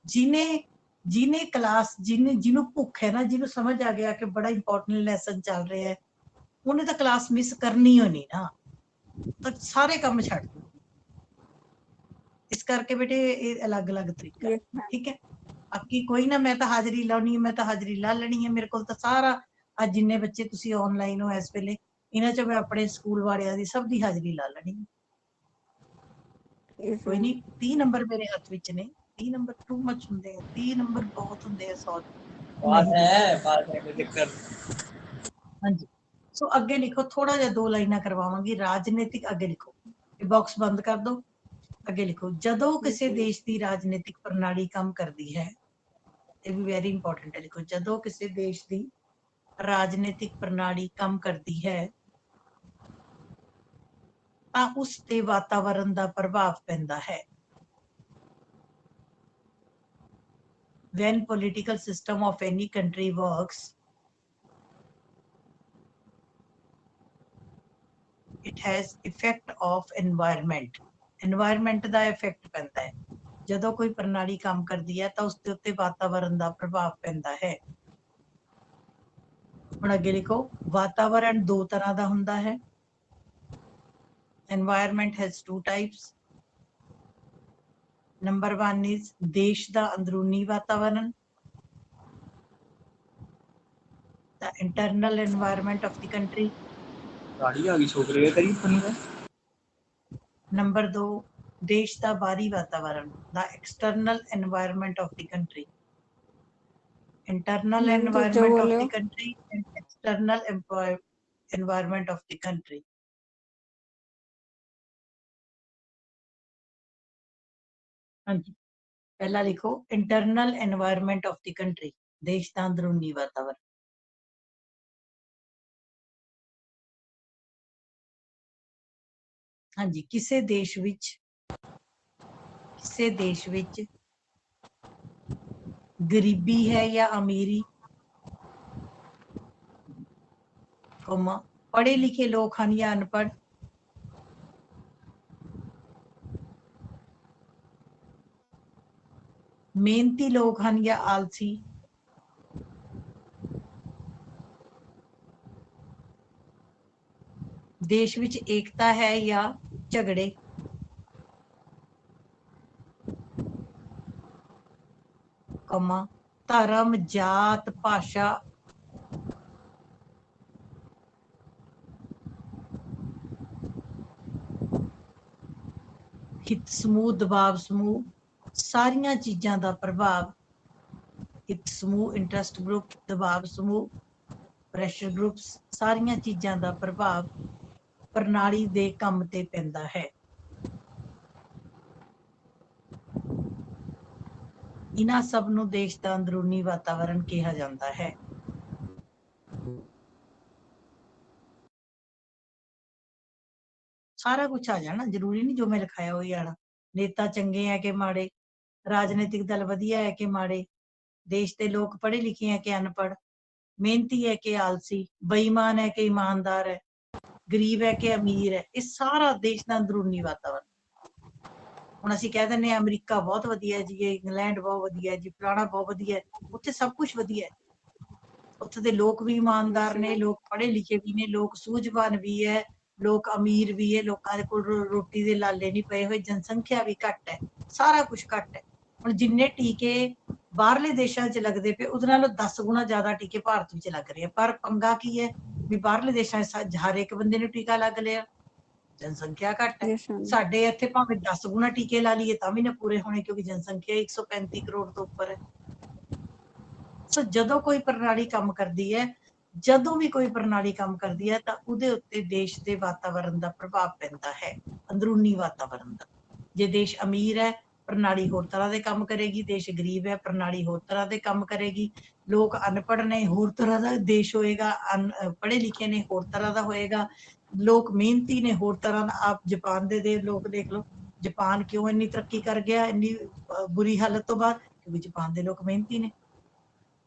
ਜਿਹਨੇ ਕਲਾਸ, ਜਿਹਨੂੰ ਭੁੱਖ ਹੈ ਨਾ, ਜਿਹਨੂੰ ਸਮਝ ਆ ਗਿਆ ਕਿ ਬੜਾ ਇੰਪੋਰਟੈਂਟ ਲੈਸਨ ਚੱਲ ਰਿਹਾ ਹੈ, ਉਹਨੇ ਤਾਂ ਕਲਾਸ ਮਿਸ ਕਰਨੀ ਹੋ ਨਹੀਂ ਨਾ, ਤਾਂ ਸਾਰੇ ਕੰਮ ਛੱਡ ਦਿਓ। ਇਸ ਕਰਕੇ ਬੇਟੇ ਇਹ ਅਲੱਗ-ਅਲੱਗ ਤਰੀਕਾ, ਠੀਕ ਹੈ। ਬਾਕੀ ਕੋਈ ਨਾ, ਮੈਂ ਤਾਂ ਹਾਜ਼ਰੀ ਲਾਉਣੀ ਹੈ, ਮੈਂ ਤਾਂ ਹਾਜ਼ਰੀ ਲਾ ਲੈਣੀ ਹੈ। ਮੇਰੇ ਕੋਲ ਤਾਂ ਸਾਰਾ ਅੱਜ ਜਿੰਨੇ ਬੱਚੇ ਤੁਸੀਂ ਆਨਲਾਈਨ ਹੋ ਇਸ ਵੇਲੇ, ਇਹਨਾਂ 'ਚ ਮੈਂ ਆਪਣੇ ਸਕੂਲ ਵਾਲਿਆਂ ਦੀ ਸਭ ਦੀ ਹਾਜ਼ਰੀ ਲਾ ਲੈਣੀ ਹੈ। ਕੋਈ ਨਹੀਂ, 30 ਨੰਬਰ ਮੇਰੇ ਹੱਥ ਵਿੱਚ ਨੇ। 30 ਨੰਬਰ ਟੂ ਮਚ ਹੁੰਦੇ ਆ, 30 ਨੰਬਰ ਬਹੁਤ ਹੁੰਦੇ ਆ 100 पास है कोई दिक्कत। ਹਾਂਜੀ। ਸੋ ਅੱਗੇ ਲਿਖੋ, ਥੋੜਾ ਜਿਹਾ 2 ਲਾਈਨਾਂ ਕਰਵਾਵਾਂਗੀ। ਰਾਜਨੀਤਿਕ, ਅੱਗੇ ਲਿਖੋ, ਇਹ ਬਾਕਸ ਬੰਦ ਕਰ ਦੋ, ਅੱਗੇ ਲਿਖੋ। ਜਦੋਂ ਕਿਸੇ ਦੇਸ਼ ਦੀ ਰਾਜਨੀਤਿਕ ਪ੍ਰਣਾਲੀ ਕੰਮ ਕਰਦੀ ਹੈ, ਇਹ ਵੀ ਵੈਰੀ ਇੰਪੋਰਟੈਂਟ ਹੈ, ਲਿਖੋ, ਜਦੋਂ ਕਿਸੇ ਦੇਸ਼ ਦੀ ਰਾਜਨੀਤਿਕ ਪ੍ਰਣਾਲੀ ਕੰਮ ਕਰਦੀ ਹੈ ਤਾਂ ਉਸ ਤੇ ਵਾਤਾਵਰਣ ਦਾ ਪ੍ਰਭਾਵ ਪੈਂਦਾ ਹੈ। When political system of any country works, it has effect of environment. Environment the effect ਪੈਂਦਾ ਹੈ। ਜਦੋਂ ਕੋਈ ਪ੍ਰਣਾਲੀ ਕੰਮ ਕਰਦੀ ਹੈ ਤਾਂ ਉਸ ਦੇ ਉੱਤੇ ਵਾਤਾਵਰਣ ਦਾ ਪ੍ਰਭਾਵ ਪੈਂਦਾ ਹੈ। ਹੁਣ ਅੱਗੇ ਲਿਖੋ, ਵਾਤਾਵਰਣ 2 ਤਰ੍ਹਾਂ ਦਾ ਹੁੰਦਾ ਹੈ। Environment has 2 types. Number 1 is ਦੇਸ਼ ਦਾ ਅੰਦਰੂਨੀ ਵਾਤਾਵਰਣ, the internal environment of the country. गाड़ी आ गई छोकरे तेरी फनी है। Number 2, ਦੇਸ਼ ਦਾ ਬਾਹਰੀ ਵਾਤਾਵਰਣ, the external environment of the country. Internal environment of the country and external environment of the country. ਹਾਂਜੀ, ਪਹਿਲਾ ਲਿਖੋ, internal environment of the country, ਦੇਸ਼ ਦਾ ਅੰਦਰੂਨੀ ਵਾਤਾਵਰਣ। ਹਾਂਜੀ, ਕਿਸੇ ਦੇਸ਼ ਵਿੱਚ ਗਰੀਬੀ ਹੈ ਜਾਂ ਅਮੀਰੀ, ਪੜ੍ਹੇ ਲਿਖੇ ਲੋਕ ਹਨ ਜਾਂ ਅਨਪੜ੍ਹ, ਮਿਹਨਤੀ ਲੋਕ ਹਨ ਜਾਂ ਆਲਸੀ, ਦੇਸ਼ ਵਿੱਚ ਏਕਤਾ ਹੈ ਜਾਂ ਝਗੜੇ? ਕਮਾ ਧਰਮ, ਜਾਤ, ਭਾਸ਼ਾ, ਹਿੱਤ ਸਮੂਹ, ਦਬਾਅ ਸਮੂਹ, ਸਾਰੀਆਂ ਚੀਜ਼ਾਂ ਦਾ ਪ੍ਰਭਾਵ, ਹਿੱਤ ਸਮੂਹ, ਇੰਟਰਸਟ ਗਰੁੱਪ, ਦਬਾਅ ਸਮੂਹ, ਪ੍ਰੈਸ਼ਰ ਗਰੁੱਪਸ, ਸਾਰੀਆਂ ਚੀਜ਼ਾਂ ਦਾ ਪ੍ਰਭਾਵ ਪ੍ਰਣਾਲੀ ਦੇ ਕੰਮ ਤੇ ਪੈਂਦਾ ਹੈ। ਇਹਨਾਂ ਸਭ ਨੂੰ ਦੇਸ਼ ਦਾ ਅੰਦਰੂਨੀ ਵਾਤਾਵਰਣ ਕਿਹਾ ਜਾਂਦਾ ਹੈ। ਸਾਰਾ ਕੁਝ ਆ ਜਾਣਾ, ਜ਼ਰੂਰੀ ਨਹੀਂ ਜੋ ਮੈਂ ਲਿਖਾਇਆ ਉਹੀ ਆਣਾ। ਨੇਤਾ ਚੰਗੇ ਹੈ ਕਿ ਮਾੜੇ, ਰਾਜਨੀਤਿਕ ਦਲ ਵਧੀਆ ਹੈ ਕਿ ਮਾੜੇ, ਦੇਸ਼ ਦੇ ਲੋਕ ਪੜ੍ਹੇ ਲਿਖੇ ਹੈ ਕਿ ਅਨਪੜ੍ਹ, ਮਿਹਨਤੀ ਹੈ ਕਿ ਆਲਸੀ, ਬੇਈਮਾਨ ਹੈ ਕਿ ਇਮਾਨਦਾਰ ਹੈ, ਗਰੀਬ ਹੈ ਕਿ ਅਮੀਰ ਹੈ, ਇਹ ਸਾਰਾ ਦੇਸ਼ ਦਾ ਅੰਦਰੂਨੀ ਵਾਤਾਵਰਣ। ਹੁਣ ਅਸੀਂ ਕਹਿ ਦਿੰਦੇ ਹਾਂ ਅਮਰੀਕਾ ਬਹੁਤ ਵਧੀਆ ਜੀ, ਇੰਗਲੈਂਡ ਬਹੁਤ ਵਧੀਆ ਜੀ, ਫਲਾਣਾ ਬਹੁਤ ਵਧੀਆ, ਉੱਥੇ ਸਭ ਕੁਝ ਵਧੀਆ ਹੈ। ਉੱਥੇ ਦੇ ਲੋਕ ਵੀ ਇਮਾਨਦਾਰ ਨੇ, ਲੋਕ ਪੜ੍ਹੇ ਲਿਖੇ ਵੀ ਨੇ, ਲੋਕ ਸੂਝਵਾਨ ਵੀ ਹੈ, ਲੋਕ ਅਮੀਰ ਵੀ ਹੈ, ਲੋਕਾਂ ਦੇ ਕੋਲ ਰੋਟੀ ਦੇ ਲਾਲੇ ਨਹੀਂ ਪਏ ਹੋਏ, ਜਨਸੰਖਿਆ ਵੀ ਘੱਟ ਹੈ, ਸਾਰਾ ਕੁਝ ਘੱਟ ਹੈ। ਹੁਣ ਜਿੰਨੇ ਟੀਕੇ ਬਾਹਰਲੇ ਦੇਸ਼ਾਂ 'ਚ ਲੱਗਦੇ ਪਏ ਉਹਦੇ ਨਾਲੋਂ 10 ਗੁਣਾ ਜ਼ਿਆਦਾ ਟੀਕੇ ਭਾਰਤ ਵਿੱਚ ਲੱਗ ਰਹੇ ਆ। ਪਰ ਪੰਗਾ ਕੀ ਹੈ ਵੀ ਬਾਹਰਲੇ ਦੇਸ਼ਾਂ 'ਚ ਹਰ ਇੱਕ ਬੰਦੇ ਨੂੰ ਟੀਕਾ ਲੱਗ ਲਿਆ, ਜਨਸੰਖਿਆ ਘੱਟ ਹੈ। ਸਾਡੇ ਇੱਥੇ ਭਾਵੇਂ 10 ਗੁਣਾ ਟੀਕੇ ਲਾ ਲਈਏ ਤਾਂ ਵੀ ਨਾ ਪੂਰੇ ਹੋਣੇ, ਕਿਉਂਕਿ ਜਨਸੰਖਿਆ 135 ਕਰੋੜ ਤੋਂ ਉੱਪਰ ਹੈ। ਸੋ ਜਦੋਂ ਕੋਈ ਪ੍ਰਣਾਲੀ ਕੰਮ ਕਰਦੀ ਹੈ, ਜਦੋਂ ਵੀ ਕੋਈ ਪ੍ਰਣਾਲੀ ਕੰਮ ਕਰਦੀ ਹੈ ਤਾਂ ਉਹਦੇ ਉੱਤੇ ਦੇਸ਼ ਦੇ ਵਾਤਾਵਰਣ ਦਾ ਪ੍ਰਭਾਵ ਪੈਂਦਾ ਹੈ, ਅੰਦਰੂਨੀ ਵਾਤਾਵਰਣ ਦਾ। ਜੇ ਦੇਸ਼ ਅਮੀਰ ਹੈ ਪ੍ਰਣਾਲੀ ਹੋਰ ਤਰ੍ਹਾਂ ਦੇ ਕੰਮ ਕਰੇਗੀ, ਦੇਸ਼ ਗਰੀਬ ਹੈ ਪ੍ਰਣਾਲੀ ਹੋਰ ਤਰ੍ਹਾਂ ਦੇ ਕੰਮ ਕਰੇਗੀ, ਲੋਕ ਅਨਪੜ੍ਹ ਨੇ ਹੋਰ ਤਰ੍ਹਾਂ ਦਾ ਦੇਸ਼ ਹੋਏਗਾ, ਪੜ੍ਹੇ ਲਿਖੇ ਨੇ ਹੋਰ ਤਰ੍ਹਾਂ ਦਾ ਹੋਏਗਾ, ਲੋਕ ਮਿਹਨਤੀ ਨੇ ਹੋਰ ਤਰ੍ਹਾਂ ਦਾ। ਆਪ ਜਾਪਾਨ ਦੇ ਲੋਕ ਦੇਖ ਲਓ, ਜਾਪਾਨ ਕਿਉਂ ਇੰਨੀ ਤਰੱਕੀ ਕਰ ਗਿਆ ਇੰਨੀ ਬੁਰੀ ਹਾਲਤ ਤੋਂ ਬਾਅਦ? ਕਿਉਂਕਿ ਜਾਪਾਨ ਦੇ ਲੋਕ ਮਿਹਨਤੀ ਨੇ,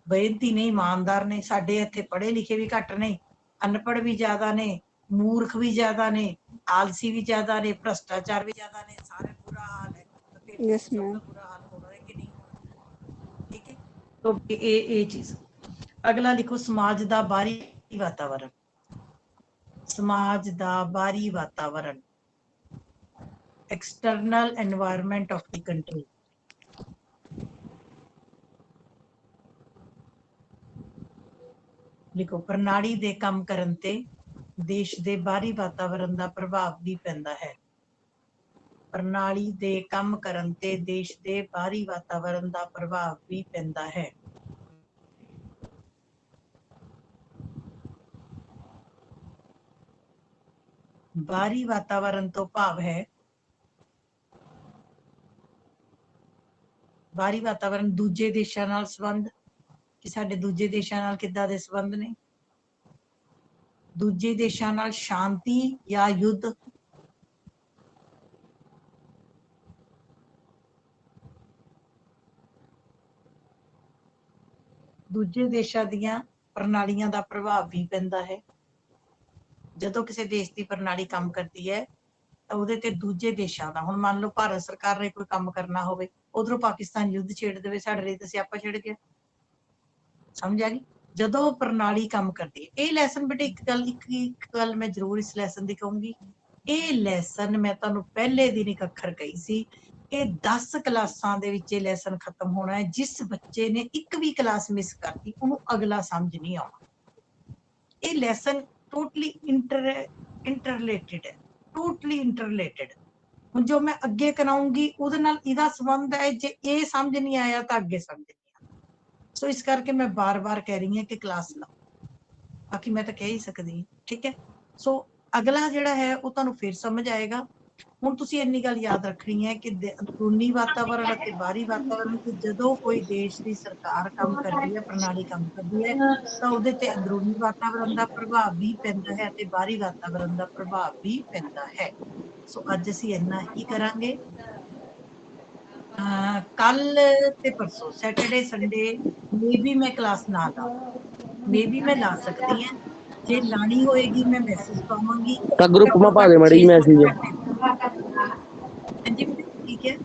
ਬੇਨਤੀ ਨੇ, ਇਮਾਨਦਾਰ ਨੇ। ਸਾਡੇ ਇੱਥੇ ਪੜ੍ਹੇ ਲਿਖੇ ਵੀ ਘੱਟ ਨੇ, ਅਨਪੜ੍ਹ ਵੀ ਜ਼ਿਆਦਾ ਨੇ, ਮੂਰਖ ਵੀ ਜ਼ਿਆਦਾ ਨੇ, ਆਲਸੀ ਵੀ ਜ਼ਿਆਦਾ ਨੇ, ਭ੍ਰਸ਼ਟਾਚਾਰ ਵੀ ਜ਼ਿਆਦਾ ਨੇ, ਸਾਰੇ ਬੁਰਾ ਹਾਲ ਹੈ। ਬੁਰਾ ਹਾਲ ਹੋਣਾ ਹੈ ਕਿ ਨਹੀਂ ਹੋਣਾ? ਠੀਕ ਹੈ, ਤਾਂ ਇਹ ਚੀਜ਼। ਅਗਲਾ ਲਿਖੋ, ਸਮਾਜ ਦਾ ਬਾਹਰੀ ਵਾਤਾਵਰਣ। ਸਮਾਜ ਦਾ ਬਾਹਰੀ ਵਾਤਾਵਰਣ, external environment of the country. ਲਿਖੋ, ਪ੍ਰਣਾਲੀ ਦੇ ਕੰਮ ਕਰਨ ਤੇ ਦੇਸ਼ ਦੇ ਬਾਹਰੀ ਵਾਤਾਵਰਣ ਦਾ ਪ੍ਰਭਾਵ ਵੀ ਪੈਂਦਾ ਹੈ। ਪ੍ਰਣਾਲੀ ਦੇ ਕੰਮ ਕਰਨ ਤੇ ਦੇਸ਼ ਦੇ ਬਾਹਰੀ ਵਾਤਾਵਰਣ ਦਾ ਪ੍ਰਭਾਵ ਵੀ ਪੈਂਦਾ ਹੈ। ਬਾਹਰੀ ਵਾਤਾਵਰਣ ਤੋਂ ਭਾਵ ਹੈ, ਬਾਹਰੀ ਵਾਤਾਵਰਣ ਦੂਜੇ ਦੇਸ਼ਾਂ ਨਾਲ ਸੰਬੰਧ, ਕਿ ਸਾਡੇ ਦੂਜੇ ਦੇਸ਼ਾਂ ਨਾਲ ਕਿੱਦਾਂ ਦੇ ਸੰਬੰਧ ਨੇ, ਦੂਜੇ ਦੇਸ਼ਾਂ ਨਾਲ ਸ਼ਾਂਤੀ ਜਾਂ ਯੁੱਧ, ਦੂਜੇ ਦੇਸ਼ਾਂ ਦੀਆਂ ਪ੍ਰਣਾਲੀਆਂ ਦਾ ਪ੍ਰਭਾਵ ਵੀ ਪੈਂਦਾ ਹੈ। ਜਦੋਂ ਕਿਸੇ ਦੇਸ਼ ਦੀ ਪ੍ਰਣਾਲੀ ਕੰਮ ਕਰਦੀ ਹੈ ਤਾਂ ਉਹਦੇ ਤੇ ਦੂਜੇ ਦੇਸ਼ਾਂ ਦਾ, ਹੁਣ ਮੰਨ ਲਓ ਭਾਰਤ ਸਰਕਾਰ ਨੇ ਕੋਈ ਕੰਮ ਕਰਨਾ ਹੋਵੇ, ਉਧਰੋਂ ਪਾਕਿਸਤਾਨ ਯੁੱਧ ਛੇੜ ਦੇਵੇ, ਸਾਡੇ ਲਈ ਤਾਂ ਸਿਆਪਾ ਛਿੜ ਗਿਆ। ਸਮਝ ਆ ਗਈ? ਜਦੋਂ ਪ੍ਰਣਾਲੀ ਕੰਮ ਕਰਦੀ ਹੈ। ਇਹ ਲੈਸਨ ਬੇਟੇ ਇੱਕ ਗੱਲ ਮੈਂ ਜ਼ਰੂਰ ਇਸ ਲੈਸਨ ਦੀ ਕਹੂੰਗੀ, ਇਹ ਲੈਸਨ ਮੈਂ ਤੁਹਾਨੂੰ ਪਹਿਲੇ ਦਿਨ ਇੱਕ ਅੱਖਰ ਕਹੀ ਸੀ, ਇਹ 10 ਕਲਾਸਾਂ ਦੇ ਵਿੱਚ ਇਹ ਲੈਸਨ ਖਤਮ ਹੋਣਾ ਹੈ। ਜਿਸ ਬੱਚੇ ਨੇ ਇੱਕ ਵੀ ਕਲਾਸ ਮਿਸ ਕਰਤੀ ਉਹਨੂੰ ਅਗਲਾ ਸਮਝ ਨਹੀਂ ਆਉਣਾ। ਇਹ ਲੈਸਨ ਟੋਟਲੀ ਇੰਟਰਰਿਲੇਟਡ ਹੈ, ਟੋਟਲੀ ਇੰਟਰਰਿਲੇਟਡ। ਹੁਣ ਜੋ ਮੈਂ ਅੱਗੇ ਕਰਾਉਂਗੀ ਉਹਦੇ ਨਾਲ ਇਹਦਾ ਸੰਬੰਧ ਹੈ, ਜੇ ਇਹ ਸਮਝ ਨਹੀਂ ਆਇਆ ਤਾਂ ਅੱਗੇ ਸਮਝ ਨਹੀਂ ਆਇਆ। ਸੋ ਇਸ ਕਰਕੇ ਮੈਂ ਬਾਰ-ਬਾਰ ਕਹਿ ਰਹੀ ਹਾਂ ਕਿ ਕਲਾਸ ਲਾਓ, ਬਾਕੀ ਮੈਂ ਤਾਂ ਕਹਿ ਹੀ ਸਕਦੀ ਹਾਂ। ਠੀਕ ਹੈ, ਸੋ ਅਗਲਾ ਜਿਹੜਾ ਹੈ ਉਹ ਤੁਹਾਨੂੰ ਫਿਰ ਸਮਝ ਆਏਗਾ। ਹੁਣ ਤੁਸੀਂ ਇੰਨੀ ਗੱਲ ਯਾਦ ਰੱਖਣੀ ਹੈ ਕਿ ਅੰਦਰੂਨੀ ਵਾਤਾਵਰਣ ਅਤੇ ਬਾਹਰੀ ਵਾਤਾਵਰਣ, ਜਦੋਂ ਕੋਈ ਦੇਸ਼ ਦੀ ਸਰਕਾਰ ਕੰਮ ਕਰਦੀ ਹੈ, ਪ੍ਰਣਾਲੀ ਕੰਮ ਕਰਦੀ ਹੈ, ਤਾਂ ਉਹਦੇ ਤੇ ਅੰਦਰੂਨੀ ਵਾਤਾਵਰਣ ਦਾ ਪ੍ਰਭਾਵ ਵੀ ਪੈਂਦਾ ਹੈ ਅਤੇ ਬਾਹਰੀ ਵਾਤਾਵਰਣ ਦਾ ਪ੍ਰਭਾਵ ਵੀ ਪੈਂਦਾ ਹੈ। ਸੋ ਅੱਜ ਅਸੀਂ ਇੰਨਾ ਹੀ ਕਰਾਂਗੇ। ਕੱਲ ਤੇ ਪਰਸੋਂ ਸੈਟਰਡੇ ਸੰਡੇ ਮੇਬੀ ਮੈਂ ਕਲਾਸ ਨਾ ਲਾ, ਮੇਬੀ ਮੈਂ ਲਾ ਸਕਦੀ ਹਾਂ, ਜੇ ਲਾਣੀ ਹੋਏਗੀ ਮੈਂ ਮੈਸੇਜ ਪਾਵਾਂਗੀ। ਤਾਂ ਗਰੁੱਪ ਮਾ ਪਾ ਦੇ ਮੜੀ ਮੈਸੇਜ, ਹਾਂਜੀ ਠੀਕ ਹੈ,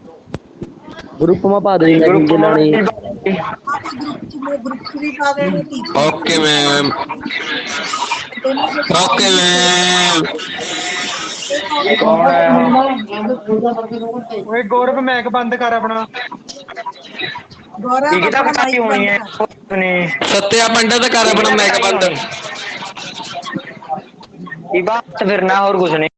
ਗਰੁੱਪ ਮਾ ਪਾ ਦੇ ਮੈਸੇਜ ਜੇ ਲਾਣੀ। ग्रुप भी पा देंगे। Okay ma'am, okay ma'am. कौन है ओए गौरव मैक बंद कर अपना गौरव ये कितना अपना पकाई माइक होनी बंद है कर। नहीं सत्या पंडित कर अपना मैक बंद ये बात फिर ना और कुछ नहीं